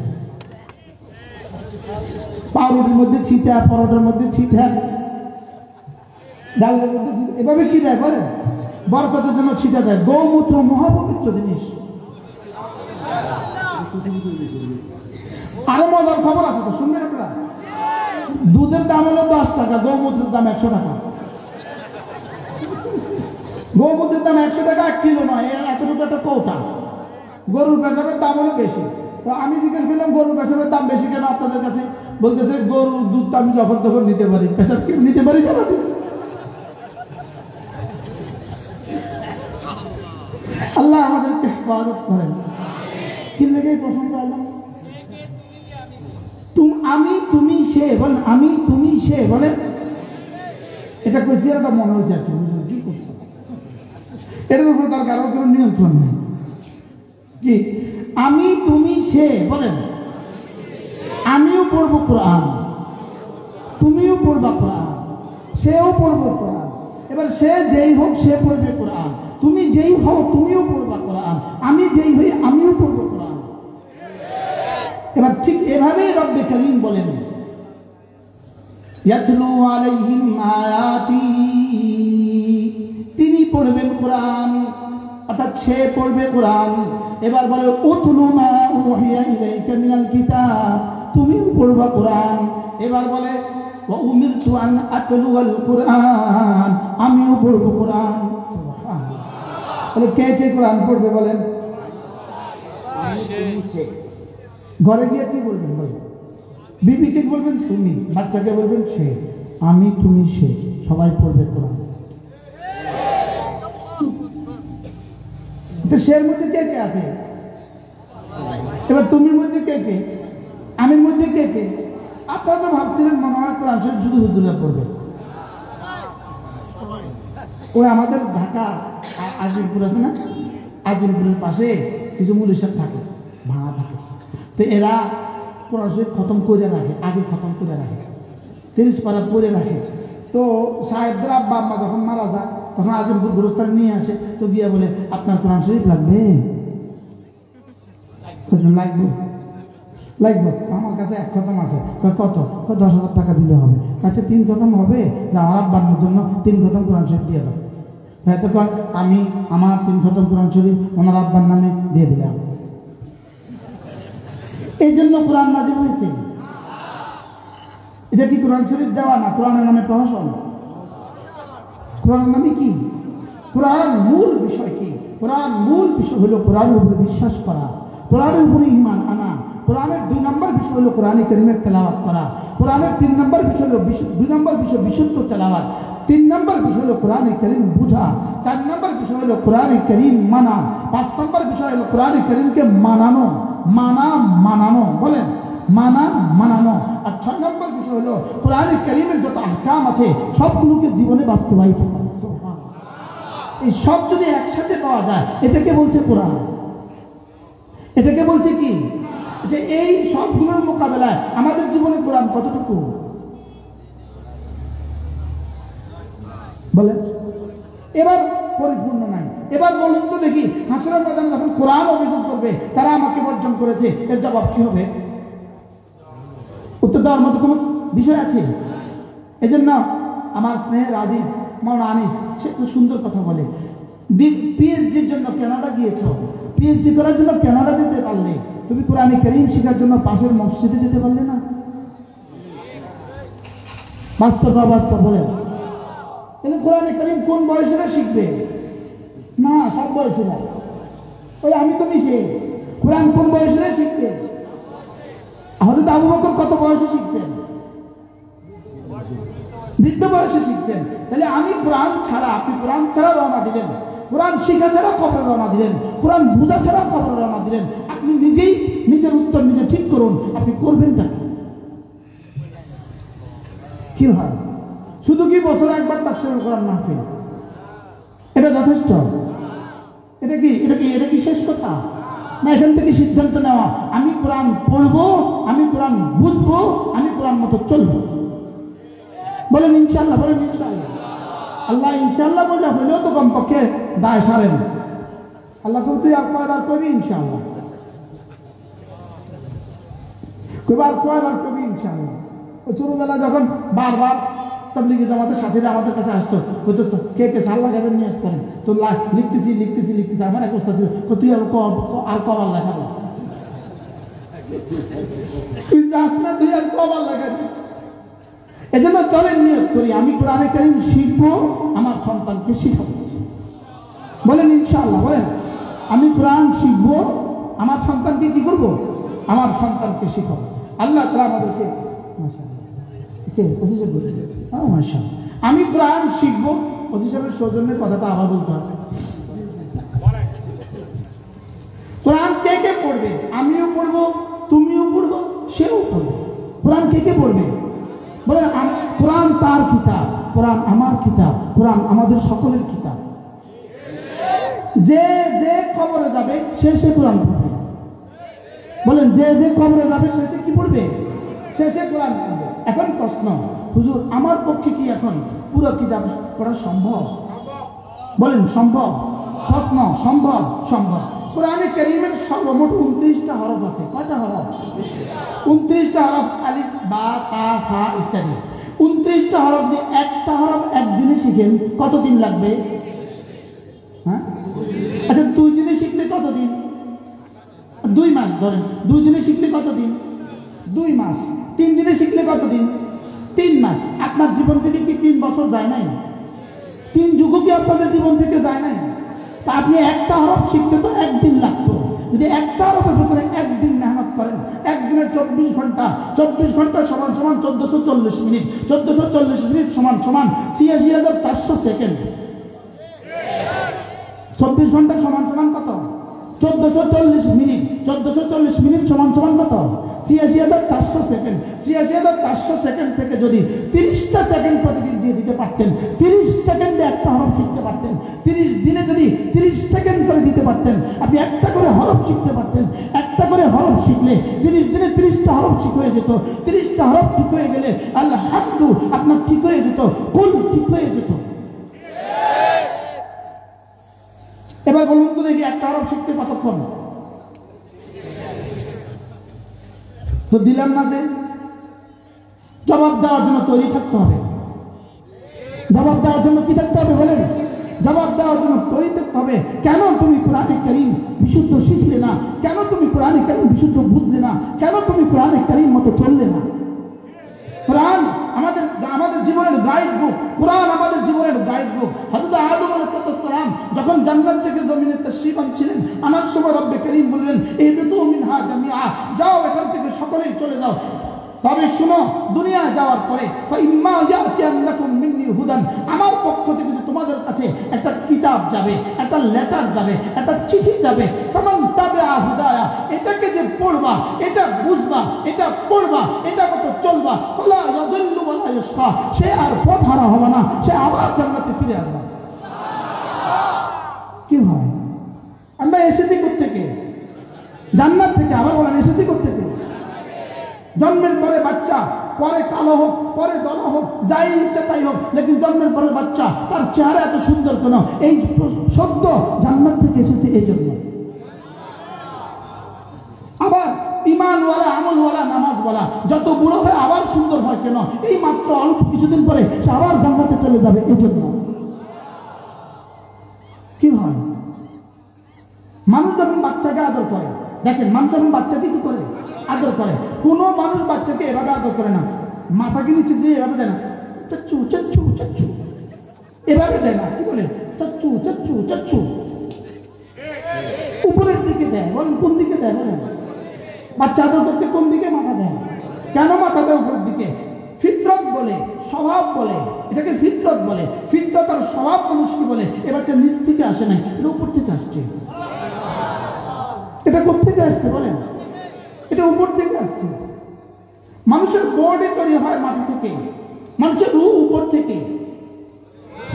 পাউরুটির মধ্যে ছিটা, পরোটার মধ্যে ছিটা, ডালের মধ্যে এভাবে কি দেয় বলেন? বরকতের জন্য ছিটা দেয়। গৌমূত্র মহাপবিত্র জিনিস। আরো মজার খবর আছে তো, শুনবেন আপনারা? দুধের দাম হলো 10 টাকা, গৌমূত্রের দাম 100 টাকা। গৌমূত্রের দাম 100 টাকা 1 কিলো নয়, এতটুকু একটা কৌটা। গরুর পেশাবের দাম হলো বেশি। তো আমি জিজ্ঞেস করলাম গরুর পেশাবের দাম বেশি কেন আপনাদের কাছে? বলতেছে গরুর দুধ তো আমি যখন তখন নিতে পারি, পেশাব কি নিতে পারি কেন? আল্লাহ আমাদেরকে হেফাজত করেন। কি লেগে প্রসঙ্গ আল্লাহ? আমি তুমি সে বলেন, আমি তুমি সে বলেন, এটা কইছি একটা মনে হয়েছে আর কি করছে, এটার উপরে তার কারোর কোনো নিয়ন্ত্রণ নেই। কি আমি তুমি সে বলেন? আমিও পড়বো কোরআন, তুমিও পড়বা কোরআন, সেও পড়বো কোরআন। এবার সে যেই হোক সে পড়বে কোরআন, তুমি যেই হও তুমিও পড়বা কোরআন, আমি যেই হই আমিও পড়বো কোরআন। এবার ঠিক এভাবেই রব্বে কারীম বলেন, ইয়াতলু আলাইহিম আয়াতি, তিনি পড়বেন কোরআন, অর্থাৎ সে পড়বে কোরআন। এবার বলে উতলু মা উহিয়া ইলাইকা মিনাল কিতাব, তুমিও পড়বা কোরআন। এবার বলে ওয়া উমিরতু আন আতলুয়াল কোরআন, আমিও পড়বো কোরআন। সুবহানাল্লাহ। তাহলে কে কে কোরআন পড়বে বলেন? ঘরে গিয়ে কি বলবেন? বলবেন বিবিকে বলবেন তুমি, বাচ্চাকে বলবেন সে, আমি তুমি সে, সবাই পড়বে কোরআন। সের মধ্যে কে কে আছে? এবার তুমির মধ্যে কে কে? আমির মধ্যে কে কে? আপনারা তো ভাবছিলেন মনে হয় কোরআন শরীফ শুধু হুজুরা পড়বে। ওই আমাদের ঢাকা আজিমপুর আছে না, আজিমপুরের পাশে কিছু মুলিশার থাকে, ভাড়া থাকে। তো এরা কোরআন শরীফ খতম করে রাখে, আগে খতম করে রাখে, 30 পারা পড়ে রাখে। তো সাহেবদের আব্বা আম্মা যখন মারা যায় তখন আজিমপুর গুরুস্থানে নিয়ে আসে। তো গিয়ে বলে, আপনার কোরআন শরীফ লাগবে? লাগবে লাগবে, আমার কাছে 1 খতম আছে। কত? 10,000 টাকা দিলে হবে। কাছে 3 খতম হবে, যে আমার আব্বার জন্য 3 খতম কোরআন শরীফ দিয়ে দাও। হয়তো কয়, আমি আমার 3 খতম কোরআন শরীফ ওনার আব্বার নামে দিয়ে দিলাম। এই জন্য কোরআন নাযিল হয়েছে। এটা কি কোরআন শরীফ দেওয়া না, কোরআনের নামে প্রহসন। কোরআনের নামে কি? কোরআন মূল বিষয় কি? কোরআন মূল বিষয় হলো কোরআনের উপরে বিশ্বাস করা, কোরআনের উপরে ঈমান আনা। কোরআনের 2 নম্বর বিষয় হলো কোরআন কারীমের তেলাওয়াত করা। কোরআনের 3 নম্বর বিষয় হলো 2 নম্বর বিষয় বিশুদ্ধ তেলাওয়াত। 3 নম্বর বিষয় হলো কোরআন কারীম বুঝা। 4 নম্বর বিষয় হলো কোরআন কারীম মানা। 5 নম্বর বিষয় হলো কোরআন কারীমকে মানানো, মানানো বলেন, মানানো। আর 6 নম্বর বিষয় হলো কোরআন কারীমের যত আহকাম আছে সবগুলোকে জীবনে বাস্তবায়িত করা। এই সব যদি একসাথে পাওয়া যায়, এটাকে বলছে কোরআন। এটাকে বলছে কি? যে এই সবগুলোর মোকাবেলায় আমাদের জীবনে কোরআন কতটুকু বলেন? এবার পরিপূর্ণ নাই। এবার বলুন তো দেখি, হাসরের ময়দানে যখন কোরআন অভিযোগ করবে তারা আমাকে বর্জন করেছে, এর জবাব কি হবে? উত্তর দেওয়ার মতো কোনো বিষয় আছে? এই জন্য আমার স্নেহের আজিজ মাওলানা আনিস সে একটু সুন্দর কথা বলে, পিএইচডির জন্য কানাডা গিয়েছ, পিএইচডি করার জন্য কানাডা যেতে পারলে, তুমি কোরআন কারীম শেখার জন্য পাশের মসজিদে যেতে পারলে না? বাস্তব বলে, তাহলে কোরআন কারীম কোন বয়সেরা শিখবে? না, সব বয়সেরা। ওই আমি তো মিশে, কোরআন কোন বয়সেরা শিখবে? হযরত আবু বকর কত বয়সে শিখছেন? বৃদ্ধ বয়সে শিখছেন। তাহলে আমি কোরআন ছাড়া, আপনি কোরআন ছাড়া রওনা দিলেন, কোরআন শিখা ছাড়া কবরে রওনা দিলেন, কোরআন বুঝা ছাড়া কবরে রওনা দিলেন। আপনি নিজেই নিজের উত্তর নিজে ঠিক করুন, আপনি করবেন না কি হয়? শুধু কি বছরে একবার তাফসীরুল কোরআন মাহফিল, এটা যথেষ্ট? এটা কি শেষ কথা? না, এখান থেকে সিদ্ধান্ত নেওয়া, আমি কোরআন পড়বো, আমি কোরআন বুঝবো, আমি কোরআন মতো চলবো। বলেন ইনশাআল্লাহ, বলেন ইনশাআল্লাহ। আল্লাহ ইনশাআল্লাহ বলে হলেও তো কমপক্ষে দায় সারেন। আল্লাহ তুই আর কয়বার করবি ইনশাআল্লাহ, কয়বার করবি ইনশাআল্লাহ। ও ছোটবেলা যখন বারবার তাবলীগি জামাতের সাথীরা আমাদের কাছে আসতো, হয়তো কে সাল লাগাবেন নিয়ত করেন, তো লিখতেছি আমার এক ওস্তাদ ছিল, তুই আর কবার লাগাবো, তুই যাস না, তুই আর কবার লাগাবি। এজন্য চলেন নিয়ত করি, আমি কোরআন কারীম শিখবো, আমার সন্তানকে শিখাবো। বলেন ইনশাআল্লাহ, বলেন আমি কোরআন শিখবো, আমার সন্তানকে কি করবো? আমার সন্তানকে শিখাবো। আল্লাহ তাআলা আমাদেরকে আমি কোরআন শিখবো। ওসি সাহেবের সৌজন্যের কথাটা আবার বলতে হবে। কোরআন কে কে পড়বে? আমিও পড়বো, তুমিও পড়বো, সেও পড়বে। কোরআন কে কে পড়বে? বলে কোরআন তার কিতাব, কোরআন আমার কিতাব, কোরআন আমাদের সকলের কিতাব। যে যে কবরে যাবে সে কোরআন পড়বে। বলেন যে কবরে যাবে সে কি পড়বে? সে কোরআন পড়বে। এখন প্রশ্ন, হুজুর আমার পক্ষে কি এখন পুরো কিতাব পড়া সম্ভব? বলেন সম্ভব? প্রশ্ন, সম্ভব? কোরআনে কারীমের সর্বমোট 29টা হরফ আছে। কয়টা হরফ? 29টা হরফ, আলিফ বা তা থা ইত্যাদি। 29টা হরফ দিয়ে একটা হরফ একদিনে শিখেন, কতদিন লাগবে? হ্যাঁ, আচ্ছা 2 দিনে শিখলে কতদিন? 2 মাস ধরেন। 2 দিনে শিখলে কতদিন? 2 মাস। 3 দিনে শিখলে কতদিন? 3 মাস। আপনার জীবন থেকে কি 3 বছর যায় নাই? 3 যুগ কি আপনাদের জীবন থেকে যায় নাই? তা আপনি একটা হরফ শিখতে তো 1 দিন লাগতো। যদি একটা হরফের ভিতরে 1 দিন মেহনত করেন, একদিনে 24 ঘন্টা, 24 ঘন্টা সমান 1440 মিনিট, 1440 মিনিট সমান 86,400 সেকেন্ড। 24 ঘন্টা সমান কত? 1440 মিনিট। 1440 মিনিট সমান কত? 86,400 সেকেন্ড। 86,400 সেকেন্ড থেকে যদি 30টা সেকেন্ড প্রতিদিন দিয়ে দিতে পারতেন, 30 সেকেন্ডে একটা হরফ শিখতে পারতেন, 30 দিনে যদি 30 সেকেন্ড করে দিতে পারতেন, আপনি একটা করে হরফ শিখতে পারতেন। একটা করে হরফ শিখলে 30 দিনে 30টা হরফ ঠিক হয়ে যেত। 30টা হরফ ঠিক হয়ে গেলে আলহামদু আপনার ঠিক হয়ে যেত, কুল ঠিক হয়ে যেত। এবার বলুন তো দেখি, একটা হরফ শিখতে কতক্ষণ? তো দিলাম না যে জবাব দেওয়ার জন্য তৈরি থাকতে হবে। জবাব দেওয়ার জন্য কি থাকতে হবে বলেন? জবাব দেওয়ার জন্য তৈরি থাকতে হবে। কেন তুমি কোরআনে কারীম বিশুদ্ধ শিখলে না? কেন তুমি কোরআনে কারীম বিশুদ্ধ বুঝলে না? কেন তুমি কোরআনে কারীম মতো চললে না? কোরআন আমাদের জীবনের গাইড বুক। কোরআন আমাদের জীবনের গাইড বুক। হযরত আদম আলাইহিস সালাম যখন জান্নাত থেকে জমিনে তাশরীফ আনছিলেন, আনার সময় রব্বে কারীম বললেন, ইহবিতু মিনহা জামিআ, যাও এখান থেকে সকলেই চলে যাও। তবে শুনো, দুনিয়া যাওয়ার পরে ফাইম্মা ইয়াতিয়ান্নাকুম মিন্নি হুদান, আমার পক্ষ থেকে যে তোমাদের কাছে একটা কিতাব যাবে, একটা লেটার যাবে, একটা চিঠি যাবে, ফামান তাবিআ হুদায়া, এটাকে যে পড়বা, এটা বুঝবা, এটা পড়বা, এটা মতো চলবা, ফালা ইয়াযিল্লু ওয়ালা ইয়াশকা, সে আর পথহারা হবে না, সে আবার জান্নাতে ফিরে আসবে। কি হয়? আমরা এসেছি কোত্থেকে? জান্নাত থেকে। আবার বলেন, এসেছি কোত্থেকে? জন্মের পরে বাচ্চা, পরে কালো হোক, পরে দলা হোক, যাই ইচ্ছা তাই হোক, লেকিন জন্মের পরে বাচ্চা, তার চেহারা এত সুন্দর কেন? এই সদ্য জান্নাত থেকে এসেছে এই জন্য। আবার ইমানওয়ালা, আমলওয়ালা, নামাজওয়ালা যত বুড়ো হয় আবার সুন্দর হয় কেন? এই মাত্র অল্প কিছুদিন পরে সে আবার জান্নাতে চলে যাবে এই জন্য। কি হয়? মানুষ যখন বাচ্চাকে আদর করে, দেখেন মানুষ যখন বাচ্চাকে কি করে? আদর করে। কোনো মানুষ বাচ্চাকে এভাবে আদর করে না, মাথাকে নিচে দিয়ে এভাবে দেয় না, চাচ্ছু চাচ্ছু চাচ্ছু, এভাবে দেয় না। কি বলে? চাচ্ছু চাচ্ছু চাচ্ছু, উপরের দিকে দেয়। বলেন কোন দিকে দেয়? বলেন বাচ্চা আদর করতে কোন দিকে মাথা দেয়? কেন মাথা দেয় উপরের দিকে? ফিতরত বলে, স্বভাব বলে, এটাকে ফিতরত বলে। ফিতরত আর স্বভাব মানুষকে বলে এ বাচ্চা নিচ থেকে আসে নাই, এটা উপর থেকে আসছে। এটা কোথেকে আসছে বলেন? এটা উপর থেকে আসছে। মানুষের বডি তৈরি হয় মাটি থেকে, মানুষের রূহ উপর থেকে।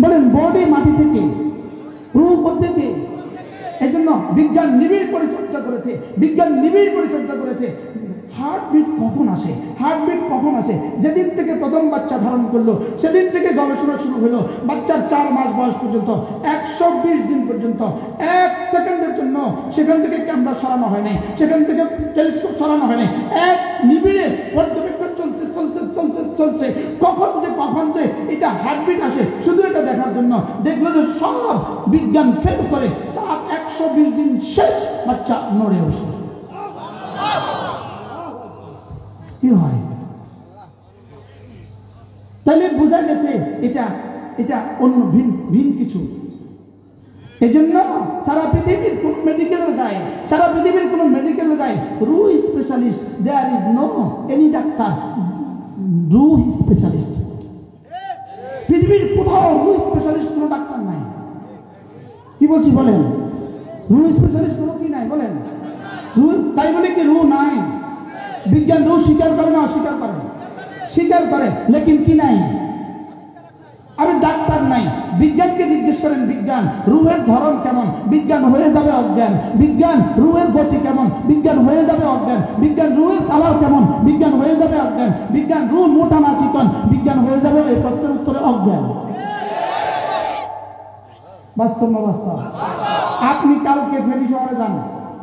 বলেন বডি মাটি থেকে, রূহ উপর থেকে। এই জন্য বিজ্ঞান নিবিড় পরিচর্যা করেছে, বিজ্ঞান নিবিড় পরিচর্যা করেছে। হার্টবিট কখন আসে? হার্টবিট কখন আসে? যেদিন থেকে প্রথম বাচ্চা ধারণ করলো সেদিন থেকে গবেষণা শুরু হলো। বাচ্চার 4 মাস বয়স পর্যন্ত, 120 দিন পর্যন্ত, 1 সেকেন্ডের জন্য সেখান থেকে ক্যামেরা সরানো হয় নাই, সেখান থেকে টেলিস্কোপ সরানো হয় নাই। এক নিবিড়ে পর্যবেক্ষণ চলছে চলছে চলছে চলছে। কখন যে এটা হার্টবিট আসে শুধু এটা দেখার জন্য। দেখলো যে সব বিজ্ঞান ফেল করে 120 দিন শেষ, বাচ্চা নড়ে বসে। কি হয়? তাহলে বোঝা গেছে এটা অন্য ভিন কিছু। এই জন্য সারা পৃথিবীর কোন মেডিকেলের গায়ে, সারা পৃথিবীর কোন মেডিকেলের গায়ে রুহ specialist, there is no any doctor রুহ স্পেশালিস্ট। পৃথিবীর কোথাও রুহ স্পেশালিস্ট কোনো ডাক্তার নাই। কি বলছি বলেন? রুহ স্পেশালিস্ট কোনো কি নাই বলেন? রুহ, তাই বলে কি রুহ নাই? বিজ্ঞান রুহ স্বীকার করে না অস্বীকার করে? স্বীকার করে, লেকিন কি নাই? আরে ডাক্তার নাই। বিজ্ঞানকে জিজ্ঞেস করেন, বিজ্ঞান রুহের ধরন কেমন? বিজ্ঞান হয়ে যাবে অজ্ঞান। বিজ্ঞান রুহের গতি কেমন? বিজ্ঞান হয়ে যাবে অজ্ঞান। বিজ্ঞান রুহের কালার কেমন? বিজ্ঞান হয়ে যাবে অজ্ঞান। বিজ্ঞান রুহ মোটা না চিকন? বিজ্ঞান হয়ে যাবে এই প্রশ্নের উত্তরে অজ্ঞান। বাস্তব না বাস্তব? আপনি কালকে ফেনী শহরে যান,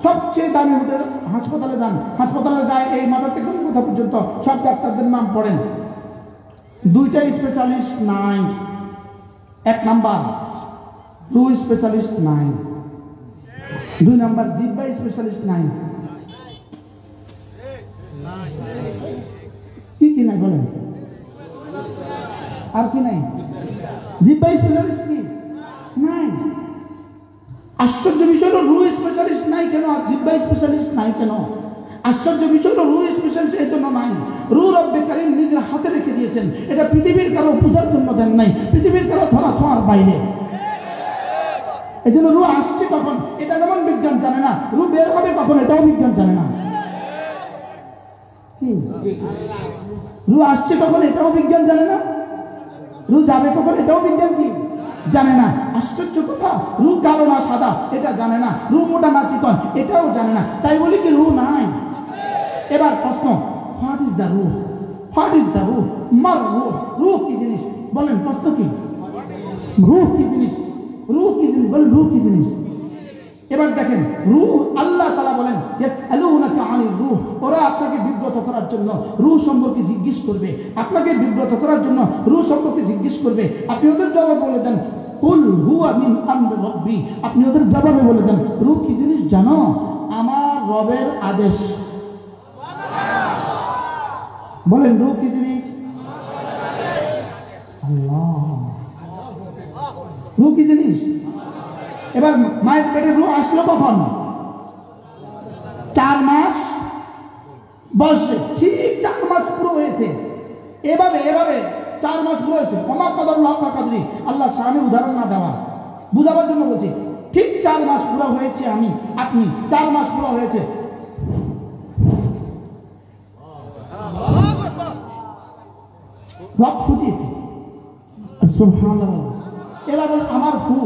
সবচেয়ে দামি হোটেল হাসপাতালে যান, হাসপাতালের গায়ে এই মাথা থেকে কোথা পর্যন্ত সব ডাক্তারদের নাম পড়েন, 2টা স্পেশালিস্ট নাই। 1 নাম্বার রুহ স্পেশালিস্ট নাই, 2 নাম্বার জিহ্বা স্পেশালিস্ট নাই। কি নাই বলেন? আর কি নাই? জিহ্বা স্পেশালিস্ট কি নাই? আশ্চর্য বিষয় হলো রুহ স্পেশালিস্ট নাই কেন আর জিহ্বা স্পেশালিস্ট নাই কেন? আশ্চর্য বিষয় হলো রুহ স্পেশালিস্ট এই জন্য নাই, রুহ রব্বে কারীম নিজের হাতে রেখে দিয়েছেন। এটা পৃথিবীর কারো পূজার জন্য দেন নাই, পৃথিবীর কারো ধরা ছোঁয়ার বাইরে। এই জন্য রুহ আসছে কখন এটা যেমন বিজ্ঞান জানে না, রুহ বের হবে কখন এটাও বিজ্ঞান জানে না। কি রুহ আসছে কখন এটাও বিজ্ঞান জানে না, রুহ যাবে কখন এটাও বিজ্ঞান কি জানে না। আশ্চর্য কথা, রু কালো না সাদা এটা জানে না, রু মোটা না চিকন এটাও জানে না। তাই বলি কি রু নাই? এবার প্রশ্ন, হোয়াট ইজ দ্য রু? হোয়াট ইজ দ্য রু? মার রু, রু কি জিনিস বলেন? প্রশ্ন কি? রু কি জিনিস? রু কি জিনিস বলেন? রু কি জিনিস? এবার দেখেন, রূহ আল্লাহ তাআলা বলেন ইয়াসআলুনাকা আনির রূহ, ওরা আপনাকে বিব্রত করার জন্য রূহ সম্পর্কে জিজ্ঞেস করবে, আপনাকে বিব্রত করার জন্য রূহ সম্পর্কে জিজ্ঞেস করবে। আপনি ওদের জবাব বলে দেন কুল হুয়া মিন আমরি রাব্বি, আপনি ওদের জবাবে বলে দেন রূহ কি জিনিস জানো? আমার রবের আদেশ। বলেন রূহ কি জিনিস? আল্লাহ। রূহ কি জিনিস? এবার মায়ের পেটে রূহ আসলো কখন? 4 মাস বয়সে, ঠিক 4 মাস পুরো হয়েছে। এভাবে 4 মাস পুরো হয়েছে। ওমা কদরুল্লাহ কাদরি, আল্লাহ শানে উদাহরণ না দেওয়া, বুঝাবার জন্য বলছি। ঠিক 4 মাস পুরো হয়েছে, আমি আপনি 4 মাস পুরো হয়েছে। রব ফুটিয়েছে, সুবহানাল্লাহ। এবার বলে আমার ফু,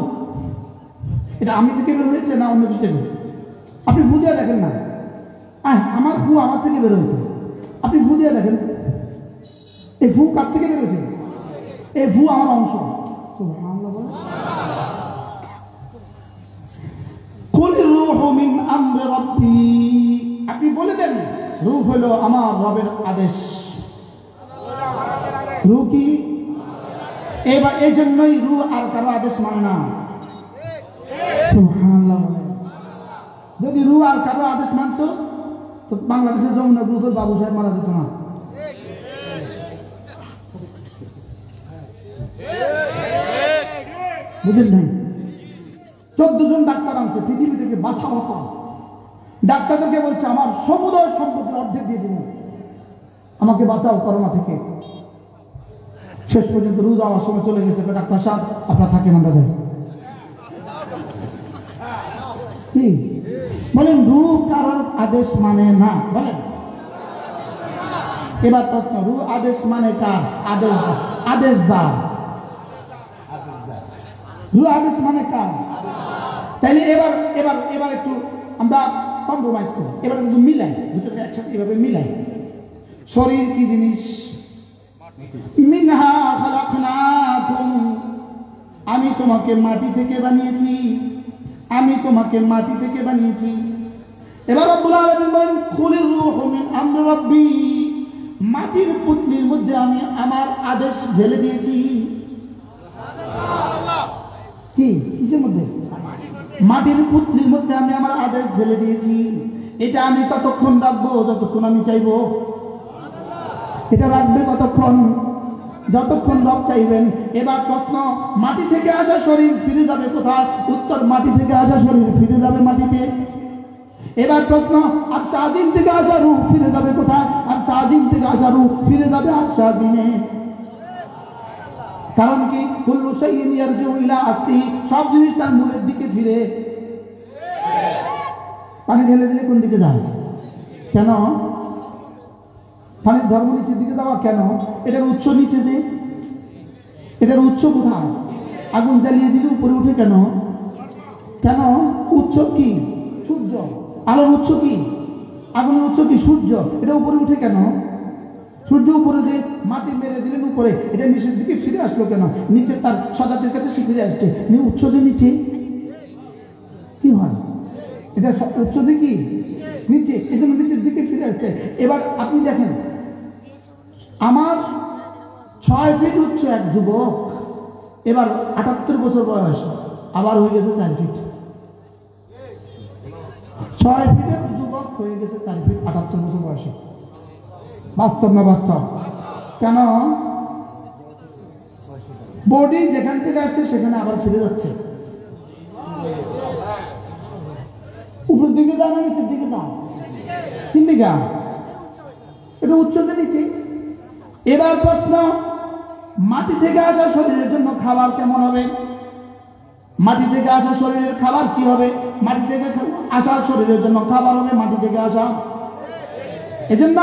এটা আমি থেকে বের হয়েছে না অন্য কিছু থেকে? আপনি ফু দিয়ে দেখেন না, আমার ফু আমার থেকে বের হয়েছে। আপনি ফু দিয়ে দেখেন, এই ফু কার থেকে বের হয়েছে? এই ফু আমার অংশ। কুলির রূহু মিন আমরি রাব্বি, আপনি বলে দেন রূহ হলো আমার রবের আদেশ। রূহ কি? এবার এই জন্যই রূহ আর কারো আদেশ মানে না। যদি রু আর কারো আদেশ মানত তো বাংলাদেশের যমুনা গ্রুপের বাবু সাহেব মারা যেত না। বুঝলেন নাই? 14 জন ডাক্তার আনছে পৃথিবী থেকে, বাঁচা। ডাক্তারদেরকে বলছে আমার সমুদয় সম্পত্তির অর্ধেক দিয়ে দিন, আমাকে বাঁচাও করোনা থেকে। শেষ পর্যন্ত রু যাওয়ার সময় চলে গেছে, ডাক্তার সাহেব আপনারা থাকেন, আমরা যাই। কি বলেন? রু কারোর আদেশ মানে না, বলেন। এবার প্রশ্ন, রু আদেশ মানে কার আদেশ? আদেশ যার। রু আদেশ মানে কার? তাইলে এবার একটু আমরা কম্প্রোমাইজ করি, এবার কিন্তু মিলাই দুটোকে একসাথে এভাবে মিলাই। শরীর কি জিনিস? মিনহা খালাকনাকুম, আমি তোমাকে মাটি থেকে বানিয়েছি, আমি তোমাকে মাটি থেকে বানিয়েছি। এবার রব্বুল আলামিন বলেন কুলির রূহু মিন আমরি রাব্বি, মাটির পুতলির মধ্যে আমি আমার আদেশ ঢেলে দিয়েছি। কি কিসের মধ্যে? মাটির পুতলির মধ্যে আমি আমার আদেশ ঢেলে দিয়েছি। এটা আমি ততক্ষণ রাখবো যতক্ষণ আমি চাইবো। এটা রাখবে কতক্ষণ? যতক্ষণ রব চাইবেন। এবার প্রশ্ন, মাটি থেকে আসা শরীর ফিরে যাবে কোথায়? উত্তর, মাটি থেকে আসা শরীর ফিরে যাবে মাটিতে। এবার প্রশ্ন, আর সাজিম থেকে আসা রূহ ফিরে যাবে কোথায়? আর সাজিম থেকে আসা রূহ ফিরে যাবে আর সাজিমে। কারণ কি? কুল্লু শাইইন ইয়ারজিউ ইলা আসলিহি, সব জিনিস তার মূলের দিকে ফিরে। পানি ঢেলে দিলে কোন দিকে যায়? কেন? পানির ধর্ম নিচের দিকে যাওয়া কেন? এটার উৎস নিচে, যে এটার উৎস কোথায়? আগুন জ্বালিয়ে দিলে উপরে উঠে কেন? কেন? উৎস কি? সূর্য। আলোর উৎস কি? আগুনের উৎস কি? সূর্য। এটা উপরে উঠে কেন? সূর্য উপরে, যে মাটি মেরে দিলেন উপরে, এটা নিচের দিকে ফিরে আসলো কেন? নিচে তার সজাতের কাছে সে ফিরে আসছে, উৎস যে নিচে, কি হয়? এটা উৎস দিয়ে কি নিচে, এজন্য নিচের দিকে ফিরে আসছে। এবার আপনি দেখেন, আমার 6 ফিট উচ্চ এক যুবক, এবার 78 বছর বয়স, আবার হয়ে গেছে 4 ফিট। 6 ফিটের যুবক হয়ে গেছে 4 ফিট 78 বছর বয়সে। বাস্তব না বাস্তব? কেন? বডি যেখান থেকে আসছে সেখানে আবার ফিরে যাচ্ছে। উপরের দিকে যান, নিচের দিকে যান, তিন দিকে, এটা উচ্চতে নিচে। এবার প্রশ্ন, মাটি থেকে আসা শরীরের জন্য খাবার কেমন হবে? মাটি থেকে আসা শরীরের খাবার কি হবে? মাটি থেকে আসা শরীরের জন্য খাবার হবে মাটি থেকে আসা। এজন্য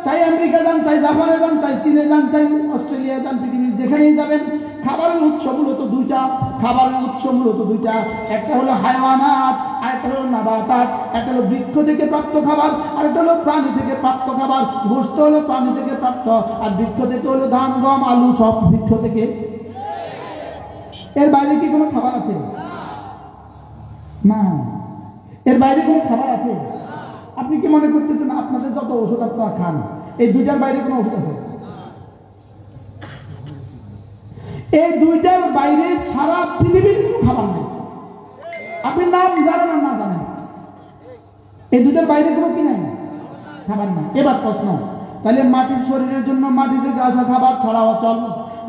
চাই আমেরিকা যান, চাই জাপানে যান, চাই চীনে যান, চাই অস্ট্রেলিয়া যান, পৃথিবীর যেখানেই যাবেন, খাবারের উৎস মূলত দুইটা, খাবারের উৎস মূলত দুইটা, একটা হলো হায়ওয়ানাত আর একটা হলো নাবাতাত। একটা হলো বৃক্ষ থেকে প্রাপ্ত খাবার আর একটা হলো প্রাণী থেকে প্রাপ্ত খাবার। গোশত হলো প্রাণী থেকে প্রাপ্ত, আর বৃক্ষ থেকে হলো ধান, গম, আলু, সব বৃক্ষ থেকে। এর বাইরে কি কোনো খাবার আছে? না, এর বাইরে কোনো খাবার আছে? আপনি কি মনে করতেছেন আপনাদের যত ওষুধ আপনারা খান, এই দুইটার বাইরে কোনো ওষুধ আছে? এই দুইটার বাইরে সারা পৃথিবীর কোনো খাবার নেই। আপনি নাম জানেন আর না জানেন, এই দুইটার বাইরে কোনো কি নাই, খাবার না। এবার প্রশ্ন, তাহলে মাটির শরীরের জন্য মাটি থেকে আসা খাবার ছাড়া অচল,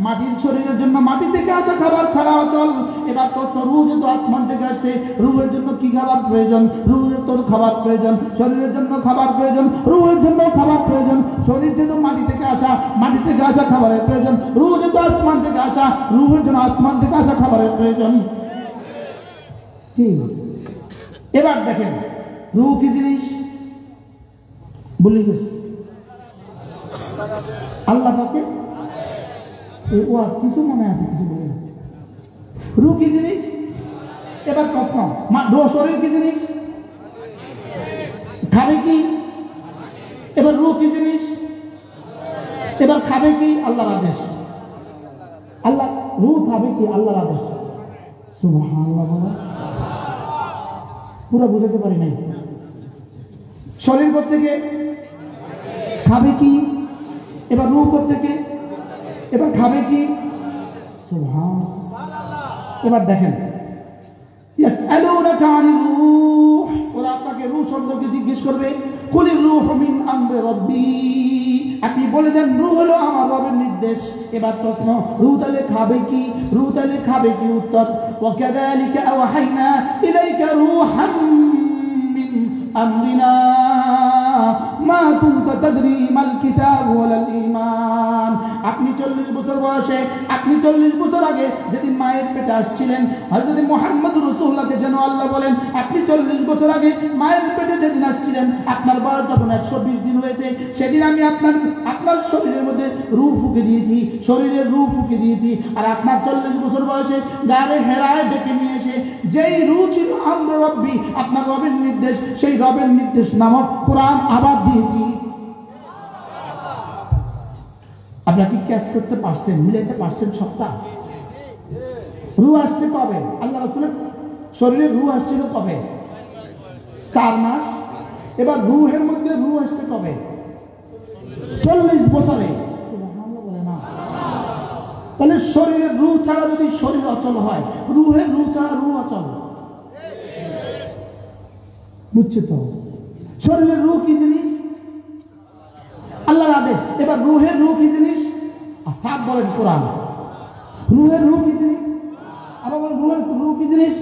মাটির শরীরের জন্য মাটি থেকে আসা খাবার ছাড়া অচল। এবার প্রশ্ন, রূহ যেহেতু আসমান থেকে আসছে, রূহের জন্য কি খাবার প্রয়োজন? রূহের তোর খাবার প্রয়োজন, শরীরের জন্য খাবার প্রয়োজন, রূহের জন্য খাবার প্রয়োজন। শরীর যেহেতু মাটি থেকে আসা, মাটি থেকে আসা খাবারের প্রয়োজন। রূহ যেহেতু আসমান থেকে আসা, রূহের জন্য আসমান থেকে আসা খাবারের প্রয়োজন। কি? এবার দেখেন, রূহ কি জিনিস বলে গেছে আল্লাহ পাকে। ওয়াজ কিছু মনে আছে, কিছু বলে না। রূহ কি জিনিস? এবার প্রশ্ন, শরীর কি জিনিস? খাবে কি? এবার রূহ কি জিনিস? এবার খাবে কি? আল্লাহর আদেশ। আল্লাহ রূহ খাবে কি? আল্লাহর আদেশ। সুবহানাল্লাহ, পুরো বুঝাতে পারি নাই। শরীর থেকে খাবে কি? এবার রূহ থেকে, এবার খাবে কি? এবার দেখেন, ইয়াসআলুনাকা আনির রূহ, ওরা আপনাকে রূহ সম্পর্কে জিজ্ঞেস করবে। কুলির রূহু মিন আমরি রাব্বি, আপনি বলে দেন রূহ হলো আমার রবের নির্দেশ। এবার প্রশ্ন, রূহ তাহলে খাবে কি? রূহ তাহলে খাবে কি? উত্তর, ওয়া কাযালিকা আওহাইনা ইলাইকা রূহাম মিন আমরিনা মা কুনতা তাদরি মাল কিতাব ওয়ালাল ঈমান। আপনি 40 বছর বয়সে, আপনি 40 বছর আগে যেদিন মায়ের পেটে আসছিলেন, হযরত মুহাম্মদ রাসূলুল্লাহকে যেন আল্লাহ বলেন, আপনি 40 বছর আগে মায়ের পেটে যেদিন আসছিলেন, আপনার বয়স যখন 120 দিন হয়েছে, সেদিন আমি আপনার শরীরের মধ্যে রূহ ফুঁকে দিয়েছি, শরীরের রূহ ফুঁকে দিয়েছি। আর আপনার 40 বছর বয়সে গারে হেরায় ডেকে নিয়ে এসে যেই রূহ ছিল আমর রব্বি, আপনার রবের নির্দেশ, সেই রবের নির্দেশ নামক কোরআন আবার দিয়েছি। আপনারা কি ক্যাচ করতে পারছেন, মিলাইতে পারছেন সবটা? রূহ আসছে কবে? আল্লাহ রাসূলের শরীরে রূহ আসছিল কবে? 4 মাস। এবার রূহের মধ্যে রূহ আসছে কবে? 40 বছরে। সুবহানাল্লাহ বলে না? তাহলে শরীরের রূহ ছাড়া যদি শরীর অচল হয়, রূহের রূহ ছাড়া রূহ অচল, বুঝছে তো? শরীরের রূহ কি জিনিস? আল্লাহর আদেশ। এবার রূহের রূহ কি জিনিস? সাত বলেন কোরআন। রূহের রূহ কি জিনিস? আবার বলেন রূহের রূহ কি জিনিস?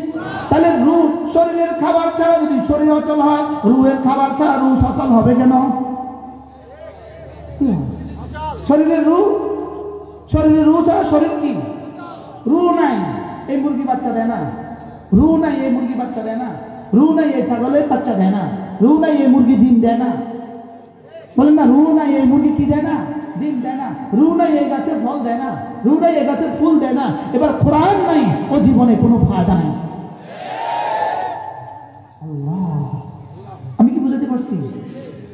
তাহলে রূহ, শরীরের খাবার ছাড়া যদি শরীর অচল হয়, রূহের খাবার ছাড়া রূহ সচল হবে কেন? শরীরের রূহ, শরীরের রূহ ছাড়া শরীর কি? রূহ নাই এই মুরগি বাচ্চা দেয় না, রূহ নাই এই মুরগি বাচ্চা দেয় না, রূহ নাই এই ছাগলের বাচ্চা দেয় না, রূহ নাই এই মুরগি ডিম দেয় না। বলেন না, রূহ নাই এই মুরগি কি দেয় না? ডিম দেয় না। রূহ নাই এই গাছের ফল দেয় না, রূহ নাই এই গাছের ফুল দেয় না। এবার কোরআন নাই, ও জীবনে কোনো ফায়দা নাই। আল্লাহ, আমি কি বুঝাতে পারছি?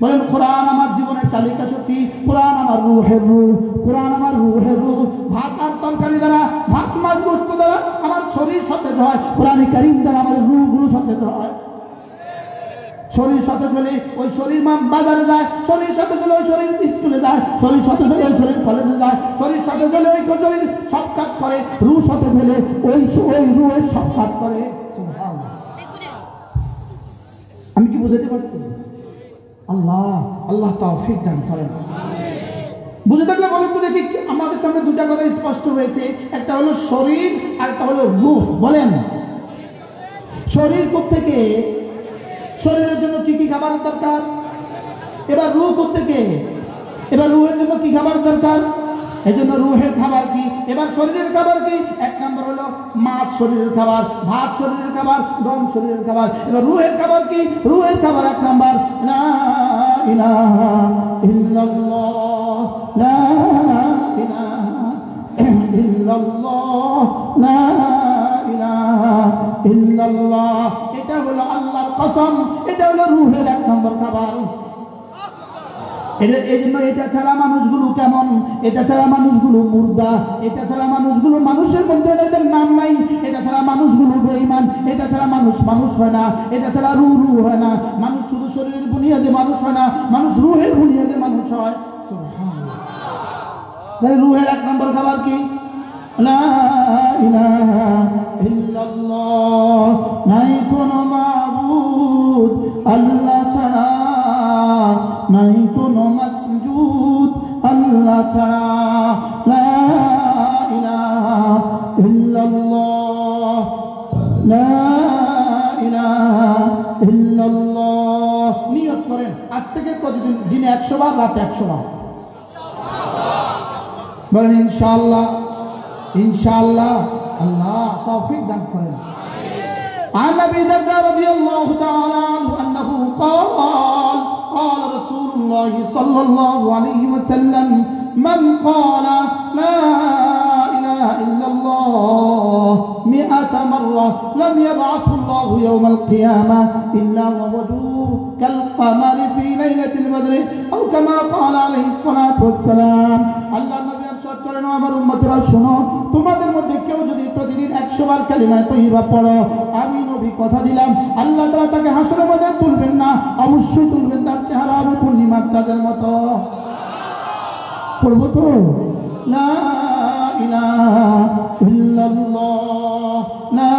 বলেন, কোরআন আমার জীবনের চালিকা শক্তি, কোরআন আমার রূহের রূহ, কোরআন আমার রূহের রূহ। ভাত আর তরকারি দ্বারা, ভাত মাছ গোশত দ্বারা আমার শরীর সতেজ হয়, কোরআনে কারীম দ্বারা আমাদের রূহগুলো সতেজ হয়। শরীর সতেজ হলে ওই শরীর বাজারে যায়, শরীর সতেজ হলে ওই শরীর স্কুলে যায়, শরীর সতেজ হলে ওই শরীর কলেজে যায়, শরীর সতেজ হলে ওই শরীর সব কাজ করে, রূহ সতেজ হলে ওই রূহের সব কাজ করে। আমি কি বুঝাতে পারছি? আল্লাহ আল্লাহ তৌফিক দান করেন। বুঝে থাকলে বলেন তো দেখি, আমাদের সামনে দুটা কথা স্পষ্ট হয়েছে, একটা হলো শরীর আর একটা হলো রূহ। বলেন, শরীর কোত্থেকে? শরীরের জন্য কি কি খাবার দরকার? এবার রূহ কোত্থেকে? এবার রূহের জন্য কি খাবার দরকার? এই জন্য রূহের খাবার কি? এবার শরীরের খাবার কি? 1 নম্বর হলো মাছ শরীরের খাবার, ভাত শরীরের খাবার, গম শরীরের খাবার। এবার রূহের খাবার কি? রূহের খাবার 1 নম্বর, লা ইলাহা ইল্লাল্লাহ, লা ইলাহা ইল্লাল্লাহ, লা ইলাহা ইল্লাল্লাহ। এটা হলো আল্লাহর কসম, এটা হলো রূহের 1 নম্বর খাবার। এই জন্য এটা ছাড়া মানুষগুলো কেমন, এটা ছাড়া মানুষগুলো মুর্দা, এটা ছাড়া মানুষগুলো মানুষের মধ্যে এদের নাম নাই, এটা ছাড়া মানুষগুলো বেঈমান, এটা ছাড়া মানুষ মানুষ হয় না, এটা ছাড়া রূহ হয় না। মানুষ শুধু শরীরের বুনিয়াদে মানুষ হয় না, মানুষ রূহের বুনিয়াদে মানুষ হয়। সুবহানাল্লাহ। তাই রূহের 1 নম্বর খাবার কি? লা ইলাহা ইল্লাল্লাহ, নাই কোনো মাবুদ আল্লাহ ছাড়া, নাই কোনো মাসজুদ আল্লাহ ছাড়া, লা ইলাহা ইল্লাল্লাহ, লা ইলাহা ইল্লাল্লাহ। নিয়ত করেন আজ থেকে প্রতিদিন দিনে 100 বার, রাতে 100 বার বলেন ইনশাআল্লাহ। ইনশাআল্লাহ আল্লাহ তৌফিক দান করেন। عن ابي الدرداء رضي الله تعالى عنه انه قال قال رسول الله صلى الله عليه وسلم من قال لا اله الا الله 100 مرة لم يبعثه الله يوم القيامة إلا ووجهه كالقمر في ليلة البدر أو كما قال عليه الصلاة والسلام। আল্লাহ নবী ارشاد করেন, আমার উম্মতেরা শোনো, তোমাদের মধ্যে কেউ যদি প্রতিদিন 100 বার কালিমা তয়্যিবা পড়ো, আমি নবী কথা দিলাম আল্লাহ তাআলা তাকে হাসরের ময়দানে তুলবেন না, অবশ্যই তুলবেন, তার চেহারা হবে পূর্ণিমার চাঁদের মতো। পড়বো তো? লা ইলাহা ইল্লাল্লাহ, লা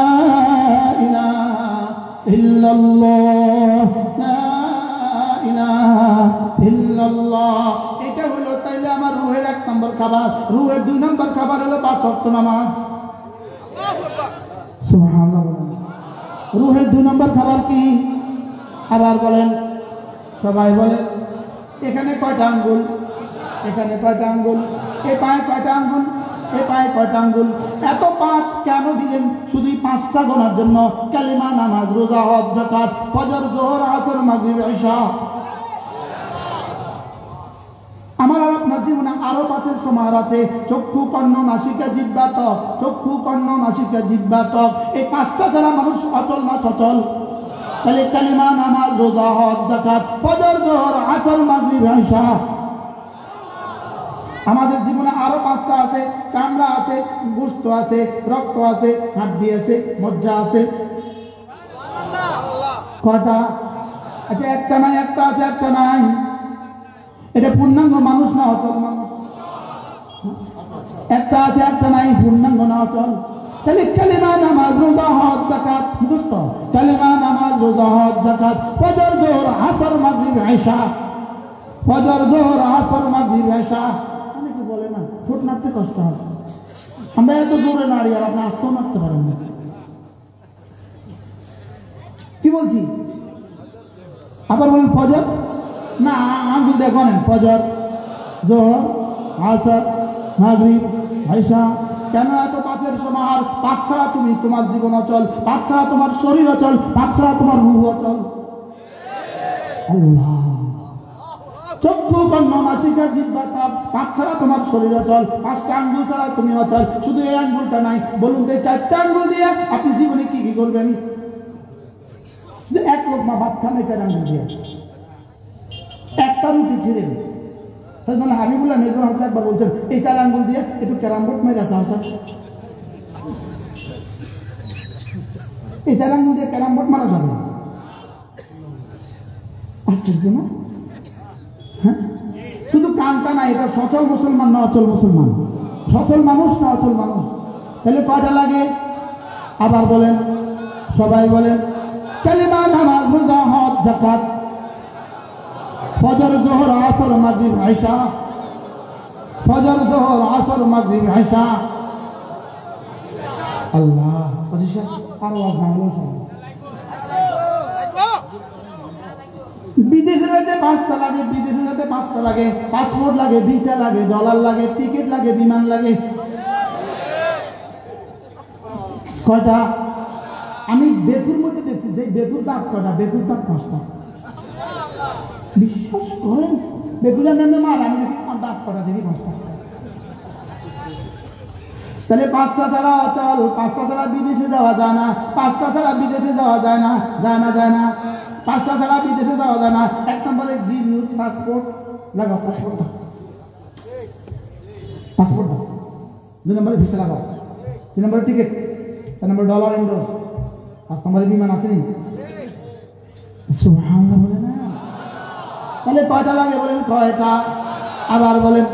ইলাহা ইল্লাল্লাহ, লা ইলাহা ইল্লাল্লাহ। এটা হলো তাইলে আমার রূহের 1 নম্বর খাবার। রূহের 2 নম্বর খাবার হলো 5 ওয়াক্ত নামাজ। সুবহানাল্লাহ। রূহের 2 নম্বর খাবার কি? আবার বলেন, সবাই বলেন। এখানে কয়টা আঙ্গুল? এখানে কয়টা আঙ্গুল? এই পায়ে কয়টা আঙ্গুল? এই পায়ে কয়টা আঙ্গুল? এত 5 কেন দিলেন? শুধুই 5টা গোনার জন্য। কালিমা, নামাজ, রোজা, হজ, যাকাত, ফজর, যোহর, আসর, মাগরিব, ইশা। আমার আর আপনার জীবনে আরো 5-এর সমাহার আছে। চক্ষু, কর্ণ, নাসিকা, জিহ্বা, ত্বক। চক্ষু, কর্ণ, নাসিকা, জিহ্বা, ত্বক। এই 5টা ছাড়া মানুষ অচল না সচল? তাহলে কালিমা, নামাজ, রোজা, হজ, যাকাত, ফজর, যোহর, আসর, মাগরিব, ইশা। আমাদের জীবনে আরো 5টা আছে। চামড়া আছে, গোশত আছে, রক্ত আছে, হাড্ডি আছে, মজ্জা আছে। কয়টা? আচ্ছা, একটা নাই, একটা আছে, একটা নাই। এটা পূর্ণাঙ্গ মানুষ না অচল মানুষ? একটা আছে, একটা নাই, পূর্ণাঙ্গ না অচল? তাহলে কালিমা, নামাজ, রোজা, হজ, যাকাত, বুঝতো? কালিমা, নামাজ, রোজা, হজ, যাকাত, ফজর, যোহর, আসর, মাগরিব, ইশা। ফজর, যোহর, আসর, মাগরিব, ইশা। অনেকে বলে না ঠোঁট নাড়তে কষ্ট হয়, আমরা এত জোরে নাড়ি আর আপনি আস্তেও নাড়তে পারেন না। কি বলছি? আবার বলেন ফজর, না আঙ্গুল দিয়ে গনেন। ফজর, যোহর, আসর, মাগরিব, ইশা। কেন এত 5-এর সমাহার? 5 ছাড়া তুমি তোমার জীবন অচল, 5 ছাড়া তোমার শরীর অচল, 5 ছাড়া তোমার রূহ অচল। আল্লাহ। চক্ষু, কর্ণ, নাসিকা, জিহ্বা, ত্বক। 5 ছাড়া তোমার শরীর অচল, 5টা আঙ্গুল ছাড়া তুমি অচল। শুধু এই আঙ্গুলটা নাই, বলুন তো 4টা আঙ্গুল দিয়ে আপনি জীবনে কি কি করবেন? 1 লোকমা ভাত খান 4 আঙ্গুল দিয়ে, একটা রুটি ছিঁড়েন। মানে হাবিবুল্লাহ মেজর হাফিজ একবার বলছেন, এই 4 আঙ্গুল দিয়ে একটু ক্যারাম বোর্ড মেরে আসা আসা। এই 4 আঙ্গুল দিয়ে ক্যারাম বোর্ড মারা যাবে? আশ্চর্য না? হ্যাঁ, শুধু কানটা না, এটা সচল মুসলমান না অচল মুসলমান? সচল মানুষ না অচল মানুষ? তাহলে কয়টা লাগে? আবার বলেন, সবাই বলেন। কালিমা, নামাজ, রোজা, হজ, যাকাত, ফজর, যোহর, আসর, মাগরিব, ইশা। ফজর, যোহর, আসর, মাগরিব, ইশা। আল্লাহ। আর ওয়াজ না হলো সব। বিদেশে যেতে 5টা লাগে, বিদেশে যেতে 5টা লাগে। পাসপোর্ট লাগে, ভিসা লাগে, ডলার লাগে, টিকিট লাগে, বিমান লাগে। কয়টা? আমি বেকুর মধ্যে দেখছি যে বেকুর দাঁত কয়টা? বেকুর দাঁত 5টা। বিশ্বাস করেন? বেকুরের নামে মাল, আমি দেখি দাঁত কয়টা দেখি 5টা। তাহলে 5টা ছাড়া অচল, 5টা ছাড়া বিদেশে যাওয়া যায় না, 5টা ছাড়া বিদেশে যাওয়া যায় না, যায় না, যায় না, 5টা ছাড়া বিদেশে যাওয়া যায় না। 1 নম্বরে গিভ ইউজ পাসপোর্ট, লাগাও পাসপোর্ট দাও, পাসপোর্ট দাও। 2 নম্বরে ভিসা লাগাও, 3 নম্বরে টিকিট, 4 নম্বরে ডলার ইন্ডো, 5 নম্বরে বিমান আছে নি? সুবহানাল্লাহ বলে না। তাহলে কয়টা লাগে বলেন? কয়টা? আবার বলেন,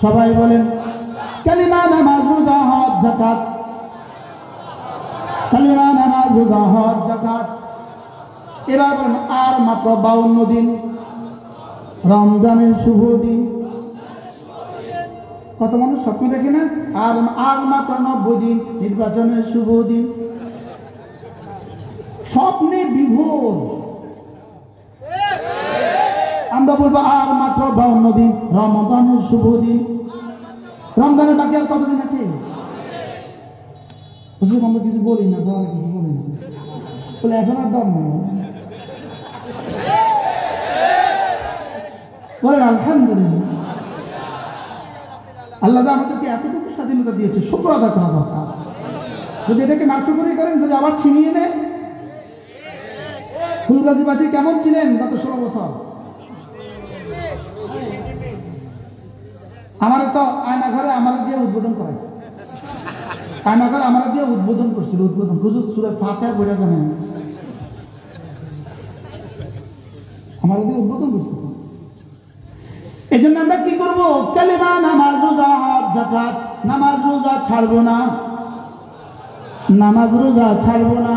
সবাই বলেন। কালিমা, নামাজ, রোজা, হজ, যাকাত। কালিমা, নামাজ, রোজা, হজ, যাকাত। এবার বলেন আর মাত্র 52 দিন রমজানের শুভ দিন। কত মানুষ স্বপ্ন দেখে না? আর মাত্র 90 দিন নির্বাচনের শুভ দিন। স্বপ্নে বিভোর। আমরা বলবো আর মাত্র 52 দিন রমজানের শুভ দিন। রমজানের বাকি আর কতদিন আছে? আমরা কিছু বলি না, কিছু বলি না বলে এখন আর দম নেই। বলেন আলহামদুলিল্লাহ। আল্লাহ আমাদেরকে এতটুকু স্বাধীনতা দিয়েছে, শুকর আদায় করা দরকার। যদি এটাকে নাশুকরি করেন, যদি আবার ছিনিয়ে নেয়। ফুলগাজীবাসী কেমন ছিলেন গত 16 বছর? আমার তো আয়নাঘরে আমার দিয়ে উদ্বোধন করেছে, আয়নাঘরে আমার দিয়ে উদ্বোধন করছিল। উদ্বোধন হুজুর সূরা ফাতিহা পড়ে জানেন, আমার দিয়ে উদ্বোধন করছিল। এই জন্য আমরা কি করবো? কালিমা, নামাজ, রোজা, হজ, যাকাত। নামাজ রোজা ছাড়বো না, নামাজ রোজা ছাড়বো না,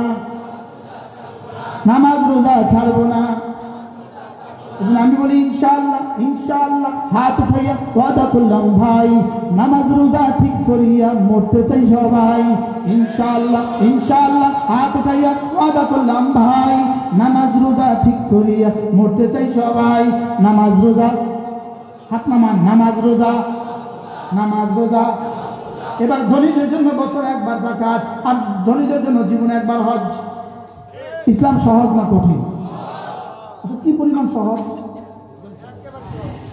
নামাজ রোজা ছাড়বো না। আমি বলি ইনশাআল্লাহ, ইনশাআল্লাহ। হাত উঠাইয়া ওয়াদা করলাম ভাই, নামাজ রোজা ঠিক করিয়া মরতে চাই সবাই। ইনশাআল্লাহ, ইনশাআল্লাহ। হাত উঠাইয়া ওয়াদা করলাম ভাই, নামাজ রোজা ঠিক করিয়া মরতে চাই সবাই। নামাজ রোজা, হাত নামান। নামাজ রোজা, নামাজ রোজা। এবার ধনীদের জন্য বছরে একবার যাকাত, আর ধনীদের জন্য জীবনে একবার হজ। ইসলাম সহজ না কঠিন? কি পরিমাণ সহজ!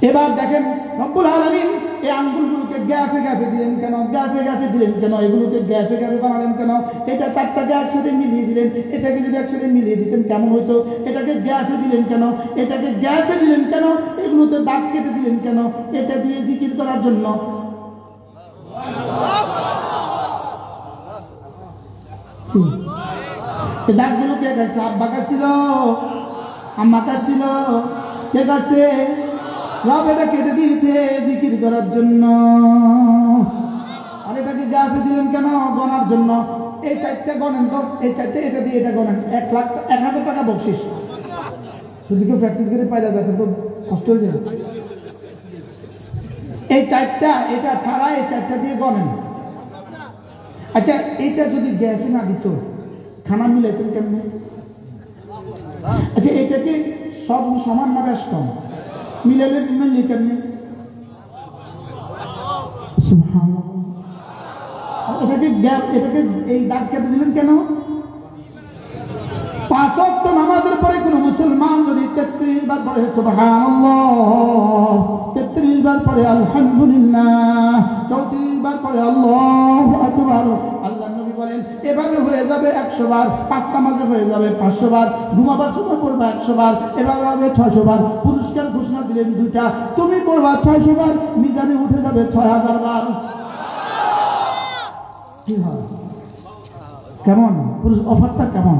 এবার দেখেন রব্বুল আলামিন এই আঙ্গুলগুলোকে গ্যাপে গ্যাপে দিলেন কেন? গ্যাপে গ্যাপে দিলেন কেন? এগুলোকে গ্যাপে গ্যাপে বানালেন কেন? এটা 4টাকে একসাথে মিলিয়ে দিলেন। এটাকে যদি একসাথে মিলিয়ে দিতেন কেমন হইতো? এটাকে গ্যাপে দিলেন কেন? এটাকে গ্যাপে দিলেন কেন? এগুলোতে দাগ কেটে দিলেন কেন? এটা দিয়ে জিকির করার জন্য। এই দাগগুলো কে কাটছে? আব্বা কাটছিল, আম্মা কাটছিল, কে কাটছে? রব এটা কেটে দিয়েছে জিকির করার জন্য। আর এটাকে গ্যাপে দিলেন কেন? গণার জন্য। এই 4টা গণেন তো, এই 4টে, এটা দিয়ে এটা গণেন। 1,00,000 টাকা বকশিস। যদি কেউ প্র্যাকটিস করে পাইলা যায় তো কষ্ট হয়ে যাবে। এই 4টা, এটা ছাড়া এই 4টা দিয়ে গণেন। আচ্ছা, এইটা যদি গ্যাপে না দিত, খানা মিলাইতেন কেমনে? আচ্ছা, এটাকে সব সমান না বেশ কম মিলাইলে মিলাইলে কেমনে? এটাকে গ্যাপ, এটাকে এই দাগ কেটে দিলেন কেন? 5 ওয়াক্ত নামাজের পরে কোন মুসলমান যদি 33 বার পড়ে সুবহানাল্লাহ, 33 বার পড়ে আলহামদুলিল্লাহ, 34 বার পড়ে আল্লাহু আকবার, আল্লাহর নবী বলেন এভাবে হয়ে যাবে 100 বার। 5 নামাজে হয়ে যাবে 500 বার। ঘুমাবার সময় পড়বা 100 বার। এভাবে হবে 600 বার। পুরস্কার ঘোষণা দিলেন 2টা, তুমি পড়বা 600 বার, মিজানে উঠে যাবে 6000 বার। কি হয়? কেমন অফারটা কেমন?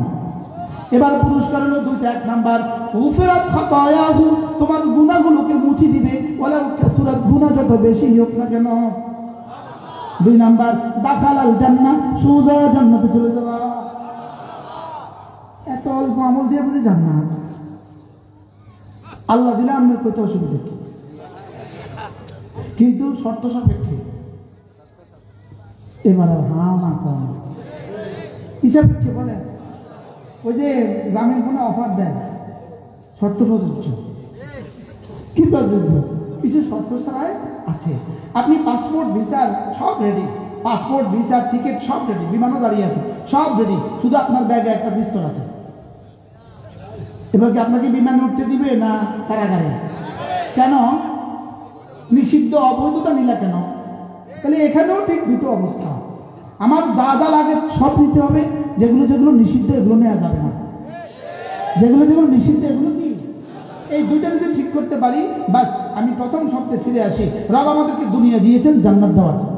এবার পুরস্কার হলো 2টা। 1 নাম্বার উফিরাত খাতায়াহু, তোমার গুনাহগুলোকে মুছে দিবে, ওয়ালা কাসুরাত, গুনাহ যত বেশি হোক না কেন। 2 নাম্বার দাখালাল জান্নাহ, সোজা জান্নাতে চলে যাবা। এত অল্প আমল দিয়ে বুঝি জান্নাত? আল্লাহ দিলে আপনার কত অসুবিধা কি? কিন্তু শর্ত সাপেক্ষে। এবার হ্যাঁ না কম হিসাবে কি বলে? ওই যে গ্রামীণ ফোনে অফার দেয়, শর্ত প্রযোজ্য। কি প্রযোজ্য? কিছু শর্ত ছাড়াই আছে। আপনি পাসপোর্ট, ভিসার সব রেডি, পাসপোর্ট, ভিসার টিকিট সব রেডি, বিমানও দাঁড়িয়ে আছে, সব রেডি, শুধু আপনার ব্যাগে একটা পিস্তল আছে। এবার কি আপনাকে বিমানে উঠতে দিবে না কারাগারে? কেন? নিষিদ্ধ অবৈধটা নিলা কেন? তাহলে এখানেও ঠিক দুটো অবস্থা। আমার যা যা লাগে সব নিতে হবে, যেগুলো যেগুলো নিষিদ্ধ এগুলো নেওয়া যাবে না, যেগুলো যেগুলো নিষিদ্ধ এগুলো কি, এই দুইটা যদি ঠিক করতে পারি বাস আমি প্রথম শব্দে ফিরে আসি। রব আমাদেরকে দুনিয়া দিয়েছেন জান্নাত দেওয়ার জন্য।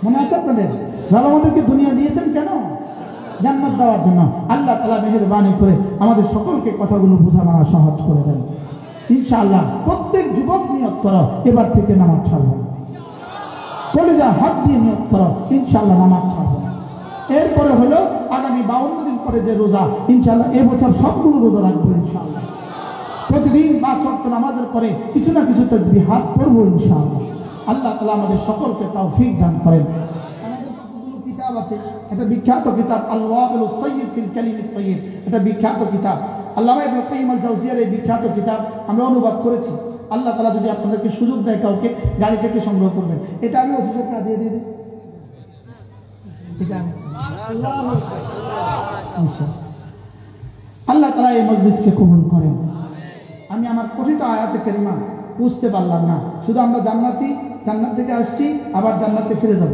মনে আছে আপনাদের? রব আমাদেরকে দুনিয়া দিয়েছেন কেন? জান্নাত দেওয়ার জন্য। আল্লাহ তাআলা মেহেরবানি করে আমাদের সকলকে কথাগুলো বোঝা মানা সহজ করে দেন ইনশাআল্লাহ। প্রত্যেক যুবক নিয়ত করো এবার থেকে নামাজ ছাড়বো, কলিজা হাত দিয়ে নিয়ত করো ইনশাআল্লাহ নামাজ ছাড়বো। এরপরে হলো আগামী 52 দিন পরে যে রোজা, ইনশাআল্লাহ এবছর সবগুলো রোজা রাখবো ইনশাআল্লাহ। প্রতিদিন 5 ওয়াক্ত নামাজের পরে কিছু না কিছু তাসবিহ হাত করবো ইনশাআল্লাহ। আল্লাহ তাআলা আমাদের সকলকে তৌফিক দান করেন। আমাদের কতগুলো কিতাব আছে, এটা বিখ্যাত কিতাব আল-ওয়াবিলুস সাইয়্যিদ ফিল কালিমিত তাইয়্যিব, এটা বিখ্যাত কিতাব। আল্লামা ইবনে কাইয়িম আল-জাওজিয়ার এই বিখ্যাত কিতাব আমরা অনুবাদ করেছি। আল্লাহ তাআলা যদি আপনাদেরকে সুযোগ দেয় কাউকে গাড়ি থেকে সংগ্রহ করবেন, এটা আমি অভিযোগটা দিয়ে দিই। এটা আল্লাহ তাআলা এই মজলিসকে কবুল করেন। আমি আমার কথিত আয়াতে কারিমা বুঝতে পারলাম না, শুধু আমরা জান্নাতি, জান্নাত থেকে আসছি আবার জান্নাতে ফিরে যাব,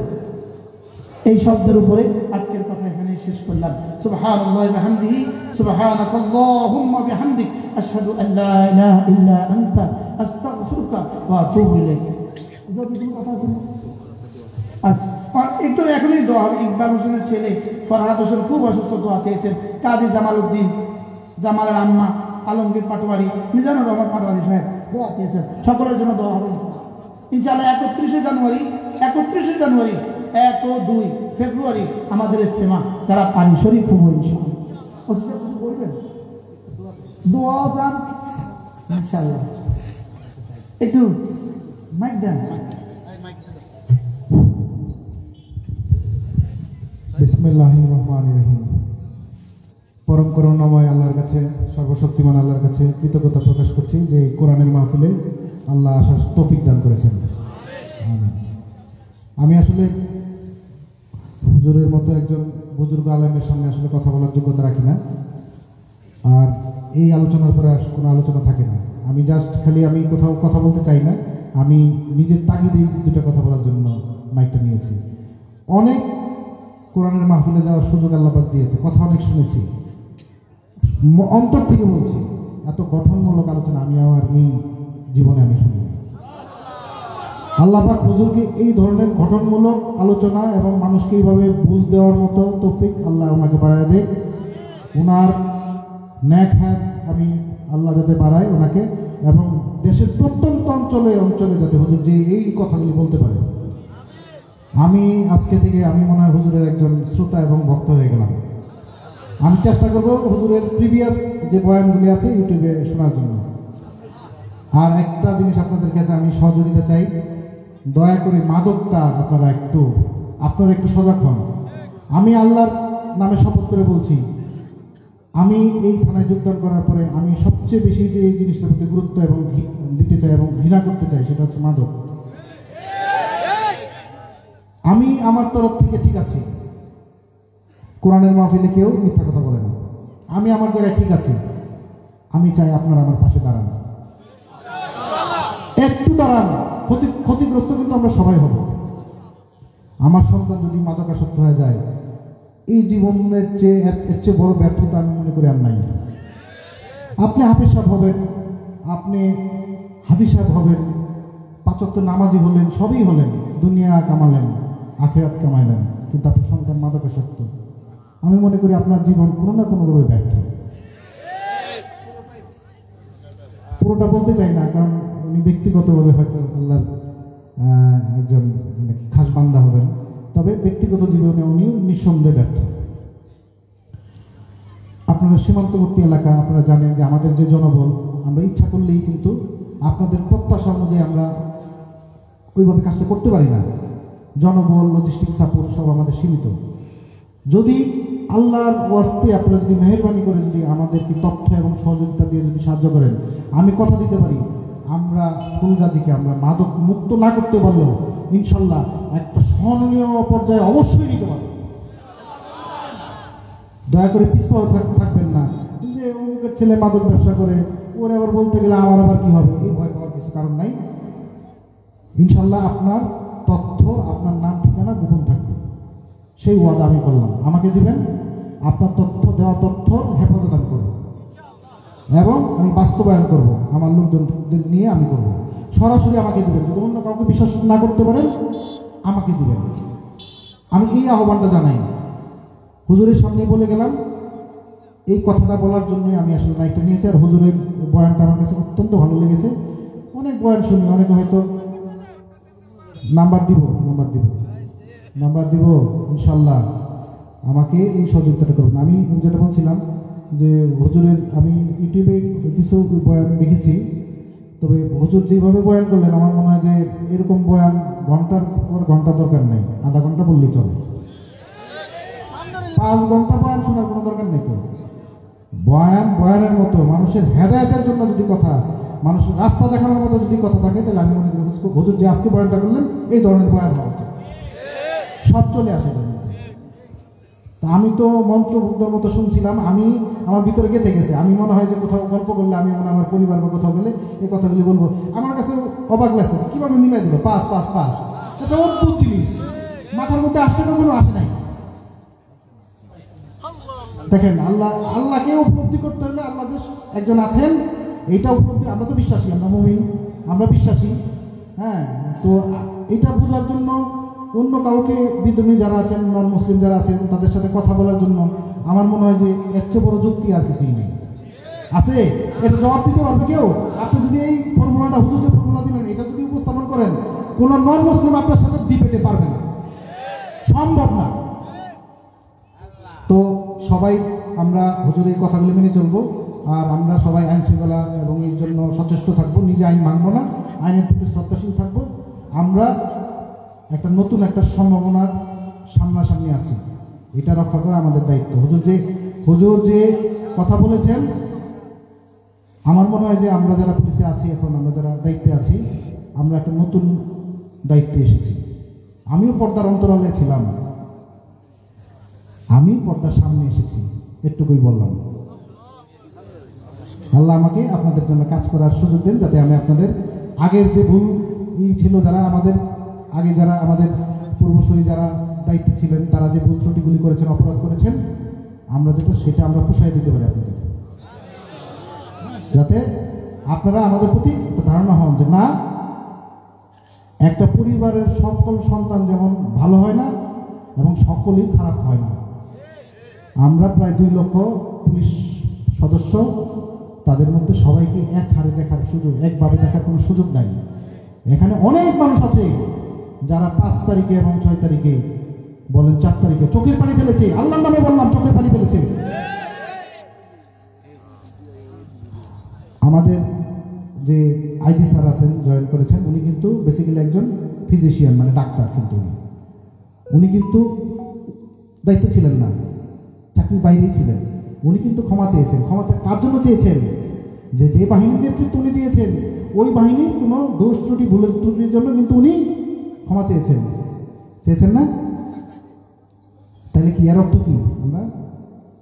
এই শব্দের উপরে আজকের কথা এখানেই শেষ করলাম। সুবহানাল্লাহি ওয়া বিহামদিহি, সুবহানাকাল্লাহুম্মা বিহামদিক, আশহাদু আল লা ইলাহা ইল্লা আনতা, আস্তাগফিরুকা ওয়া আতুবু ইলাইক। আচ্ছা, একটু এখনই দোয়া হবে। ইকবাল হোসেনের ছেলে ফরহাদ হোসেন খুব অসুস্থ, দোয়া চেয়েছেন। কাজী জামাল উদ্দিন, জামালের আম্মা আলমগীর পাটোয়ারি, মিজানুর রহমান পাটোয়ারি সাহেব দোয়া চেয়েছেন। সকলের জন্য দোয়া হবে ইনশাআল্লাহ। 31শে জানুয়ারি, 1 ও 2 ফেব্রুয়ারি আমাদের ইজতেমা, যারা পানি শরীফ হবো ইনশাআল্লাহ। বলবেন দোয়া চান ইনশাআল্লাহ। একটু মাইক দেন। বিসমিল্লাহির রহমানির রহিম। পরম করুণাময় আল্লাহর কাছে, সর্বশক্তিমান আল্লাহর কাছে কৃতজ্ঞতা প্রকাশ করছি যে কোরআনের মাহফিলে আল্লাহ আসার তৌফিক দান করেছেন। আমি আসলে হুজুরের মতো একজন বুজুর্গ আলেমের সামনে আসলে কথা বলার যোগ্যতা রাখি না, আর এই আলোচনার পরে কোনো আলোচনা থাকে না। আমি জাস্ট খালি আমি কোথাও কথা বলতে চাই না, আমি নিজের তাগিদেই দুটো কথা বলার জন্য মাইকটা নিয়েছি। অনেক কোরআনের মাহফিলে যাওয়ার সুযোগ আল্লাহ পাক দিয়েছে, কথা অনেক শুনেছি, অন্তর থেকে বলছি এত গঠনমূলক আলোচনা আমি আমার এই জীবনে আমি শুনি। আল্লাহ পাক হুজুরকে এই ধরনের গঠনমূলক আলোচনা এবং মানুষকে এইভাবে বুঝ দেওয়ার মতো তৌফিক আল্লাহ ওনাকে বাড়ায় দেয়। ওনার ন্যাক হাত আমি আল্লাহ যাতে বাড়ায় ওনাকে, এবং দেশের প্রত্যন্ত অঞ্চলে অঞ্চলে যাতে হুজুর যে এই কথাগুলি বলতে পারে। আমি আজকে থেকে আমি মনে হয় হুজুরের একজন শ্রোতা এবং ভক্ত হয়ে গেলাম। আমি চেষ্টা করব হুজুরের প্রিভিয়াস যে বয়ানগুলি আছে ইউটিউবে শোনার জন্য। আর একটা জিনিস আপনাদের কাছে আমি সহযোগিতা চাই, দয়া করে মাদকটা আপনারা একটু সজাগ হন। আমি আল্লাহর নামে শপথ করে বলছি, আমি এই থানায় যোগদান করার পরে আমি সবচেয়ে বেশি যে এই জিনিসটার প্রতি গুরুত্ব এবং দিতে চাই এবং ঘৃণা করতে চাই সেটা হচ্ছে মাদক। আমি আমার তরফ থেকে ঠিক আছে, কোরআনের মাহফিলে কেউ মিথ্যা কথা বলে না, আমি আমার জায়গায় ঠিক আছে। আমি চাই আপনারা আমার পাশে দাঁড়ান, একটু দাঁড়ান। ক্ষতিগ্রস্ত কিন্তু আমরা সবাই হব। আমার সন্তান যদি মাদকাসক্ত হয়ে যায়, এই জীবনের এর চেয়ে বড় ব্যর্থতা আমি মনে করি আর নাই। আপনি হাফেজ সাহেব হবেন, আপনি হাজি সাহেব হবেন, 5 ওয়াক্ত নামাজি হলেন, সবই হলেন, দুনিয়া কামালেন, আখিরাত কামাইলেন, কিন্তু আপনার সন্তান মাদকাসক্ত, আমি মনে করি আপনার জীবন কোনো না কোনোভাবে ব্যর্থ। পুরোটা বলতে চাই না, কারণ উনি ব্যক্তিগতভাবে হয়তো আল্লাহর একজন খাস বান্দা হবেন, তবে ব্যক্তিগত জীবনে উনি নিঃসন্দেহে ব্যর্থ। আপনারা সীমান্তবর্তী এলাকা, আপনারা জানেন যে আমাদের যে জনবল, আমরা ইচ্ছা করলেই কিন্তু আপনাদের প্রত্যাশা অনুযায়ী আমরা ওইভাবে কাজটা করতে পারি না। জনবল, লজিস্টিক সাপোর্ট সব আমাদের সীমিত। যদি আল্লাহর ওয়াস্তে আপনারা যদি মেহেরবানি করে যদি আমাদেরকে তথ্য এবং সহযোগিতা দিয়ে যদি সাহায্য করেন, আমি কথা দিতে পারি আমরা ফুলগাজীকে আমরা মাদক মুক্ত না করতে পারলেও ইনশাল্লাহ একটা স্মরণীয় পর্যায়ে অবশ্যই নিতে পারব। দয়া করে পিছপাও থাকবেন না যে অমুকের ছেলে মাদক ব্যবসা করে, ওরে আবার বলতে গেলে আমার আবার কি হবে, এই ভয় পাওয়ার কিছু কারণ নাই। ইনশাল্লাহ আপনার তথ্য আপনার নাম ঠিকানা গোপন থাকবে, সেই ওয়াদা আমি করলাম। আমাকে দিবেন, আপনার দেওয়া তথ্য হেফাজত আমি করব এবং আমি বাস্তবায়ন করব, আমার লোকজনদের নিয়ে আমি করব। সরাসরি আমাকে দিবেন, যদি অন্য কাউকে বিশ্বাস না করতে পারেন আমাকে দিবেন। আমি এই আহ্বানটা জানাই, হুজুরের সামনে বলে গেলাম। এই কথাটা বলার জন্যই আমি আসলে মাইকটা নিয়েছি। আর হুজুরের বয়ানটা আমার কাছে অত্যন্ত ভালো লেগেছে। অনেক বয়ান শুনি, অনেকে হয়তো নাম্বার দিব ইনশাল্লাহ, আমাকে এই সহযোগিতাটা করবেন। আমি যেটা বলছিলাম যে হুজুরের, আমি ইউটিউবে কিছু বয়ান দেখেছি, তবে হুজুর যেভাবে বয়ান করলেন আমার মনে হয় যে এরকম বয়ান ঘন্টার পর ঘন্টা দরকার নেই, আধা ঘন্টা বললেই চলে। 5 ঘন্টা বয়ান শোনার কোনো দরকার নেই। তো বয়ানের মতো মানুষের হেদায়েতের জন্য যদি কথা, মানুষের রাস্তা দেখানোর মতো যদি কথা থাকে, তাহলে আমি মনে করি হুজুর যে আজকে বয়ানটা করলেন এই ধরনের বয়ান হওয়া উচিত, সব চলে আসে। তা আমি তো মন্ত্রমুগ্ধর মতো শুনছিলাম, আমি আমার ভিতরে গেঁথে গেছে। আমি মনে হয় যে কোথাও গল্প করলে, আমি মনে আমার পরিবার বা কোথাও গেলে এই কথাগুলি বলবো। আমার কাছে অবাক লাগছে কিভাবে মিলাই দিল 5 5 5, এটা অদ্ভুত জিনিস, মাথার মধ্যে আসছে না, কোনো আসে নাই। দেখেন, আল্লাহকে উপলব্ধি করতে হলে আল্লাহ যে একজন আছেন এইটা উপলব্ধি, আমরা তো বিশ্বাসী, আমরা মুমিন, আমরা বিশ্বাসী। হ্যাঁ, তো এটা বোঝার জন্য অন্য কাউকে, বিধর্মী যারা আছেন, নন মুসলিম যারা আছেন, তাদের সাথে কথা বলার জন্য আমার মনে হয় যে এর চেয়ে বড় যুক্তি আর কিছুই নেই। আছে, এটা জবাব দিতে পারবে কেউ? আপনি যদি এই ফর্মুলাটা, হুজুর যে ফর্মুলা দিলেন, এটা যদি উপস্থাপন করেন, কোন নন মুসলিম আপনার সাথে ডিবেটে পারবে না, সম্ভব না। তো সবাই আমরা হুজুরের কথাগুলি মেনে চলবো, আর আমরা সবাই আইন শৃঙ্খলা এবং এর জন্য সচেষ্ট থাকবো। নিজে আইন ভাঙবো না, আইনের প্রতি শ্রদ্ধাশীল থাকবো। আমরা একটা নতুন একটা সম্ভাবনার সামনাসামনি আছি, এটা রক্ষা করা আমাদের দায়িত্ব। হুজুর যে কথা বলেছেন, আমার মনে হয় যে আমরা যারা পুলিশে আছি এখন, আমরা যারা দায়িত্বে আছি, আমরা একটা নতুন দায়িত্বে এসেছি। আমিও পর্দার অন্তরালে ছিলাম, আমি পর্দার সামনে এসেছি, এটুকুই বললাম। আল্লাহ আমাকে আপনাদের জন্য কাজ করার সুযোগ দেন, যাতে আমি আপনাদের আগের যে ভুল ছিল, যারা আমাদের আগে, যারা আমাদের পূর্বসূরি যারা দায়িত্বে ছিলেন, তারা যে ভুল ত্রুটিগুলি করেছেন, অপরাধ করেছেন, আমরা সেটা আমরা পুষাই দিতে পারি আপনাদের, যাতে আপনারা আমাদের প্রতি একটা ধারণা হন যে না, একটা পরিবারের সকল সন্তান যেমন ভালো হয় না এবং সকলেই খারাপ হয় না। আমরা প্রায় 2 লক্ষ পুলিশ সদস্য, তাদের মধ্যে সবাইকে এক হারে দেখার সুযোগ, একভাবে দেখার কোনো সুযোগ নাই। এখানে অনেক মানুষ আছে যারা 5 তারিখে এবং 6 তারিখে, বলেন 4 তারিখে চোখের পানি ফেলেছে, আল্লাহর নামে বললাম, চোখের পানি ফেলেছে। আমাদের যে আইজি স্যার আছেন, জয়েন করেছেন, উনি কিন্তু বেসিক্যালি একজন ফিজিশিয়ান, মানে ডাক্তার, কিন্তু উনি কিন্তু দায়িত্ব ছিলেন না, চাকরির বাইরেই ছিলেন। উনি কিন্তু ক্ষমা চেয়েছেন। ক্ষমাটা কার জন্য চেয়েছেন? যে বাহিনীর নেতৃত্ব উনি দিয়েছেন, ওই বাহিনীর কোনো দোষ ত্রুটি, ভুলের ত্রুটির জন্য কিন্তু উনি ক্ষমা চেয়েছেন না? তাহলে কি এর অর্থ কি? আমরা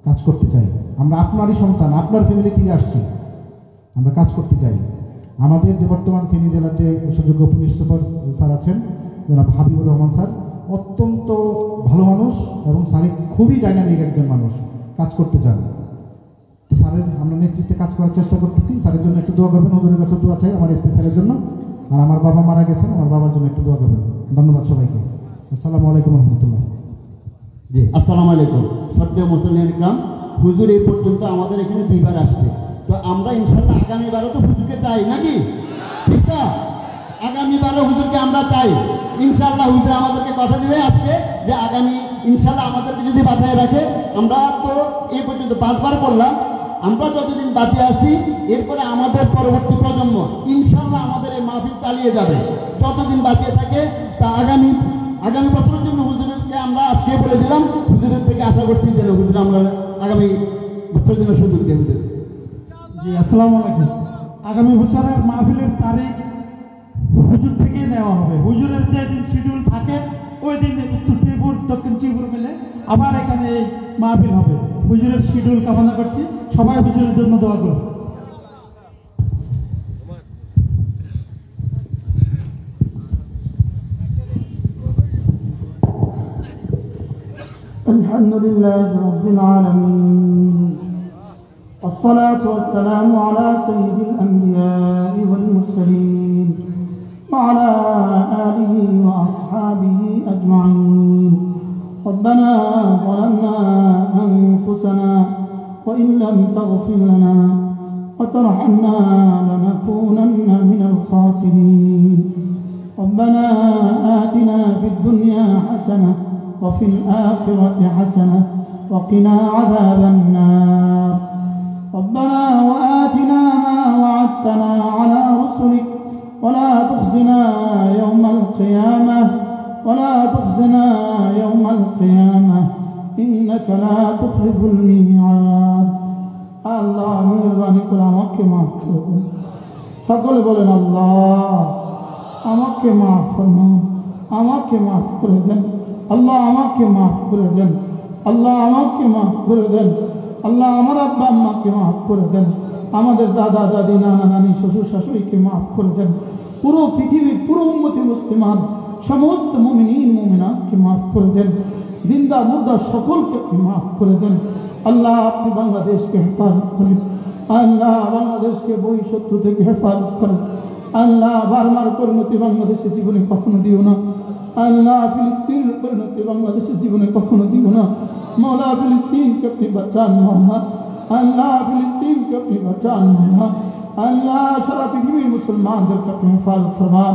কাজ করতে চাই, আমরা আপনারই সন্তান, আপনার ফ্যামিলি থেকে আসছি, আমরা কাজ করতে চাই। আমাদের যে বর্তমান ফেনী জেলার যে সুযোগ্য পুলিশ সুপার স্যার আছেন, জনাব হাবিবুর রহমান স্যার, অত্যন্ত ভালো মানুষ এবং স্যার খুবই ডাইনামিক একজন মানুষ, কাজ করতে চান। স্যারের আমরা নেতৃত্বে কাজ করার চেষ্টা করতেছি। স্যারের জন্য একটু দোয়া করবেন, হুজুরের কাছে দোয়া চাই আমার এসপি স্যারের জন্য। আর আমার বাবা মারা গেছেন, আমার বাবার জন্য একটু দোয়া করবেন। ধন্যবাদ সবাইকে। আসসালামু আলাইকুম রহমতুল্লাহ। জি, আসসালামু আলাইকুম। শ্রদ্ধেয় মুসলিম ইকরাম, হুজুর এই পর্যন্ত আমাদের এখানে 2 বার আসছে, তো আমরা ইনশাল্লাহ আগামীবারও তো হুজুরকে চাই নাকি? ঠিক না? আগামীবারও হুজুরকে আমরা চাই ইনশাল্লাহ। হুজুর আমাদেরকে কথা দিবে আজকে যে আগামী ইনশাল্লাহ আমাদেরকে যদি বাঁচায় রাখে, আমরা তো এই পর্যন্ত 5 বার করলাম, আমরা যতদিন বাঁচে আছি, এরপরে আমাদের পরবর্তী প্রজন্ম ইনশাল্লাহ আমাদের এই মাহফিল চালিয়ে যাবে যতদিন বাঁচিয়ে থাকে। তা আগামী বছরের জন্য হুজুরকে আমরা আজকে বলে দিলাম, হুজুরের থেকে আশা করছি যে হুজুর আমরা আগামী বছরের জন্য সুযোগ দিয়ে হুজুর। জি, আসসালামু আলাইকুম। আগামী বছরের মাহফিলের তারিখ হুজুর থেকেই নেওয়া হবে। হুজুরের যে দিন শিডিউল থাকে, ওই দিন উত্তর শ্রীপুর দক্ষিণ শ্রীপুর মিলে আবার এখানে এই মাহফিল হবে। হুজুরের শিডিউল কামনা করছি, সবাই হুজুরের জন্য দোয়া করুন। الحمد لله رب العالمين والصلاة والسلام على سيد الأنبياء والمرسلين وعلى آله وأصحابه أجمعين. ربنا ظلمنا أنفسنا وإن لم تغفر لنا وترحمنا لنكونن من الخاسرين. ربنا آتنا في الدنيا حسنة وفي الآخرة حسنة وقنا عذاب النار. ربنا وآتنا ما وعدتنا على رسلك ولا تخزنا يوم القيامة إنك لا تخلف الميعاد. আল্লাহ মেহেরবানি করে আমাকে মাফ করুন। সকলে বলেন আল্লাহ আমাকে মাফ ফরমান, আমাকে মাফ করে দেন। আল্লাহ আমাকে মাফ করে দেন। আল্লাহ আমাকে মাফ করে দেন। আল্লাহ আমার আব্বা আম্মাকে মাফ করে দেন। আমাদের দাদা দাদি নানা নানি শ্বশুর শাশুড়িকে মাফ করে দেন। পুরো পৃথিবীর পুরো উম্মতে মুসলিমান সমস্ত মুমিনিন মুমিনাতকে মাফ করে দেন। জিন্দা মুর্দা সকলকে আপনি মাফ করে দেন। আল্লাহ আপনি বাংলাদেশকে হেফাজত করেন। আল্লাহ বাংলাদেশকে বহিঃশত্রু থেকে হেফাজত করেন। আল্লাহ বার্মার পরিণতি বাংলাদেশে জীবনে কখনো দিও না। আল্লাহ ফিলিস্তিনের পরিণতি বাংলাদেশের জীবনে কখনো দিও না। মওলা ফিলিস্তিনকে আপনি বাঁচান মওলা। আল্লাহ ফিলিস্তিনকে আপনি বাঁচান মওলা। আল্লাহ সারা পৃথিবীর মুসলমানদেরকে আপনি হেফাজত ফরমান।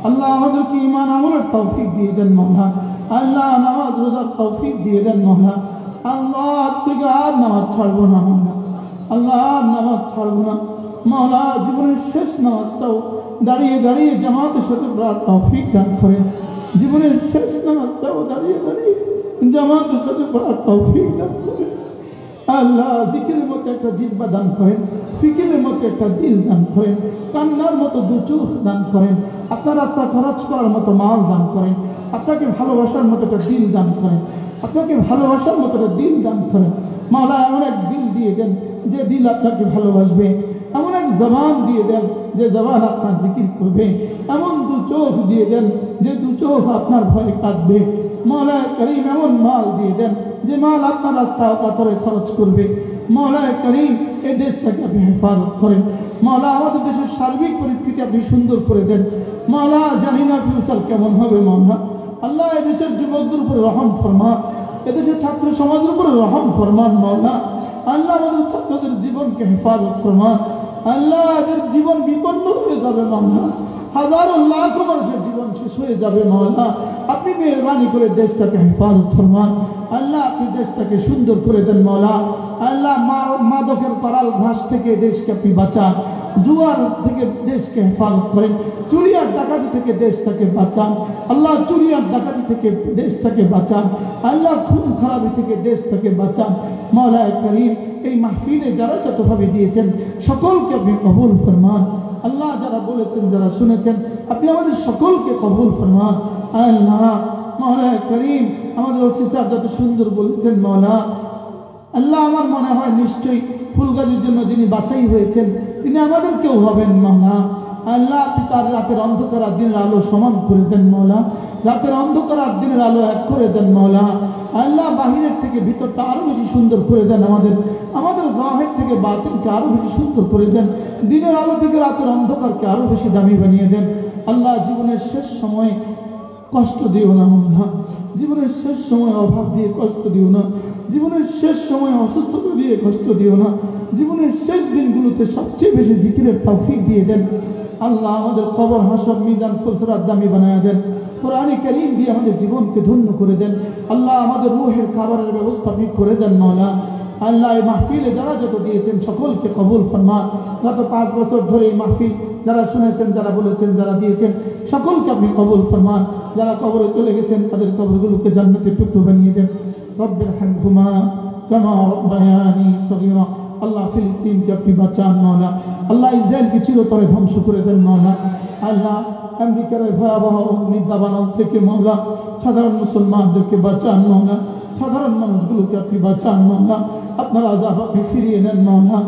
আল্লাহ আমাদেরকে ঈমান আমলের তৌফিক দিয়ে দেন মওলা। আল্লাহ নামাজ রোজার তৌফিক দিয়ে দেন মওলা। আল্লাহ আজ থেকে আর নামাজ ছাড়বো না মওলা। আল্লাহ আর নামাজ ছাড়বো না মওলা। জীবনের শেষ নামাজটাও দাঁড়িয়ে দাঁড়িয়ে জামাতের সাথে পড়ার তৌফিক দান করেন। জীবনের শেষ নামাজটাও দাঁড়িয়ে দাঁড়িয়ে জামাতের সাথে পড়ার তৌফিক দান করেন। আল্লাহ জিকিরের মতো একটা জিহ্বা দান করেন, ফিকিরের মতো একটা দিল দান করেন, কান্নার মতো দু চোখ দান করেন, আপনার রাস্তা খরচ করার মতো মাল দান করেন, আপনাকে ভালোবাসার মতো একটা দিল দান করেন, আপনাকে ভালোবাসার মতো একটা দিল দান করেন। মাওলা এমন এক দিল দিয়ে দেন যে দিল আপনাকে ভালোবাসবে। এমন এক জবান দিয়ে দেন যে জবান আপনার জিকির করবে। এমন দু চোখ দিয়ে দেন যে দু চোখ আপনার ভয়ে কাঁদবে। মওলা করিম এমন মাল দিয়ে দেন যে মাল আপনার রাস্তা পাথরে খরচ করবে। মওলা করিম এই দেশটাকে আপনি হেফাজত করেন। মওলা আমাদের দেশের সার্বিক পরিস্থিতি আপনি সুন্দর করে দেন। মওলা জানি না ফিউচার কেমন হবে মওলা। আল্লাহ এদেশের যুবকদের উপরে রহম ফরমান, এদেশের ছাত্র সমাজের উপরে রহম ফরমান মওলা। আল্লাহ আমাদের ছাত্রদের জীবনকে হেফাজত ফরমান। আল্লাহ এদের জীবন বিপন্ন হয়ে যাবে মওলা। হাজারো লাখো মানুষের জীবন শেষ হয়ে যাবে মওলা। আপনি মেহরবানি করে দেশটাকে হেফাজত ফরমান। আল্লাহ আপনি দেশটাকে সুন্দর করে দেন মওলা। আল্লাহ মাদকের করাল ঘাস থেকে দেশকে আপনি বাঁচান। জুয়ার থেকে দেশকে হেফাজত করেন। চুরি আর ডাকাতি থেকে দেশটাকে বাঁচান। আল্লাহ চুরি আর ডাকাতি থেকে দেশটাকে বাঁচান। আল্লাহ খুন খারাপি থেকে দেশটাকে বাঁচান। মওলা করিম এই মাহফিলে যারা যতভাবে দিয়েছেন সকলকে আপনি কবুল ফরমান। আল্লাহ যারা বলেছেন যারা শুনেছেন আপনি আমাদের সকলকে কবুল ফরমান। আল্লাহ মওলা করিম আমাদের ওসিসার যত সুন্দর বলেছেন মওলা। আল্লাহ আমার মনে হয় নিশ্চয়ই ফুলগাজীর জন্য যিনি বাছাই হয়েছেন তিনি আমাদেরকেও হবেন মওলা। আল্লাহ আপনি তার রাতের অন্ধকার আর দিনের আলো সমান করে দেন মওলা। রাতের অন্ধকার আর দিনের আলো এক করে দেন মওলা। আল্লাহ বাহিরের থেকে ভিতরটা আরো বেশি সুন্দর করে দেন। আমাদের জাহির থেকে বাতিনকে আরো বেশি সুন্দর করে দেন। দিনের আলো থেকে রাতের অন্ধকারকে আরো বেশি দামি বানিয়ে দেন। আল্লাহ জীবনের শেষ সময়ে কষ্ট দিও না মওলা। জীবনের শেষ সময় অভাব দিয়ে কষ্ট দিও না। জীবনের শেষ সময় অসুস্থতা দিয়ে কষ্ট দিও না। জীবনের শেষ দিনগুলোতে সবচেয়ে বেশি জিকিরের তৌফিক দিয়ে দেন। আল্লাহ আমাদের কবর হাসর মিজান ফুলসরাত দামি বানায়া দেন। কোরআনে কারীম দিয়ে আমাদের জীবনকে ধন্য করে দেন। আল্লাহ আমাদের রূহের খাবারের ব্যবস্থা আপনি করে দেন মওলা। আল্লাহ এই মাহফিলে যারা যত দিয়েছেন সকলকে কবুল ফরমান। গত 5 বছর ধরে এই মাহফিল যারা শুনেছেন যারা বলেছেন যারা দিয়েছেন সকলকে আপনি কবুল ফরমান। যারা কবরে চলে গেছেন তাদের কবরগুলোকে জান্নাতের টুকরো বানিয়ে দেন। রব্বির হামহুমা কামা রাব্বায়ানি সগীরা। আল্লাহ ফিলিস্তিনকে আপনি বাঁচান মওলা। আল্লাহ ইসরায়েলকে চিরতরে ধ্বংস করে দেন মওলা। আল্লাহ আমেরিকার ভয়াবহ অগ্নিদাবানল থেকে মওলা সাধারণ মুসলমানদেরকে বাঁচান মওলা। সাধারণ মানুষগুলোকে আপনি বাঁচান মওলা। আপনার আযাব আপনি ফিরিয়ে নেন মওলা।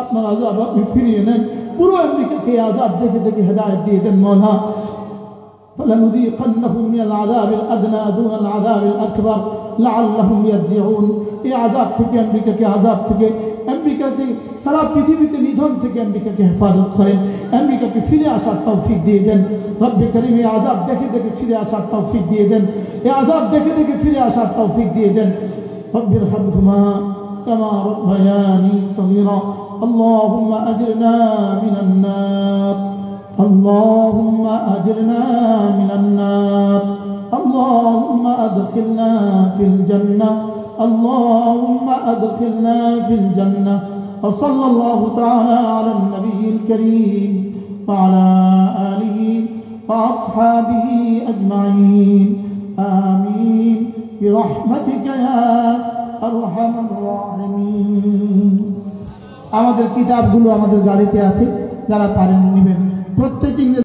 আপনার আযাব আপনি ফিরিয়ে নেন। পুরো আমেরিকাকে আযাব দেখে দেখে হেদায়েত দিয়ে দেন মওলা। فلنذيقنهم من العذاب الأدنى دون العذاب الأكبر لعلهم يرجعون এই আযাব থেকে আমেরিকাকে আযাব থেকে আমেরিকাতে সারা পৃথিবীতে নিধন থেকে আমেরিকাকে হেফাজত করেন আমেরিকাকে ফিরে আসার তৌফিক দিয়ে দেন রব্বে করিম এই আযাব দেখে দেখে ফিরে আসার তৌফিক দিয়ে দেন এই আযাব দেখে দেখে ফিরে আসার তৌফিক দিয়ে দেন রব্বির হামহুমা কামা রাব্বায়ানি সগীরা اللهم أجرنا من النار اللهم أجرنا من النار اللهم أدخلنا في الجنة اللهم أدخلنا في الجنة وصلى الله تعالى على النبي الكريم وعلى آله وأصحابه أجمعين آمين برحمتك يا أرحم الراحمين আমাদের কিতাবগুলো আমাদের গাড়িতে আছে যারা পারেন নেবেন প্রত্যেক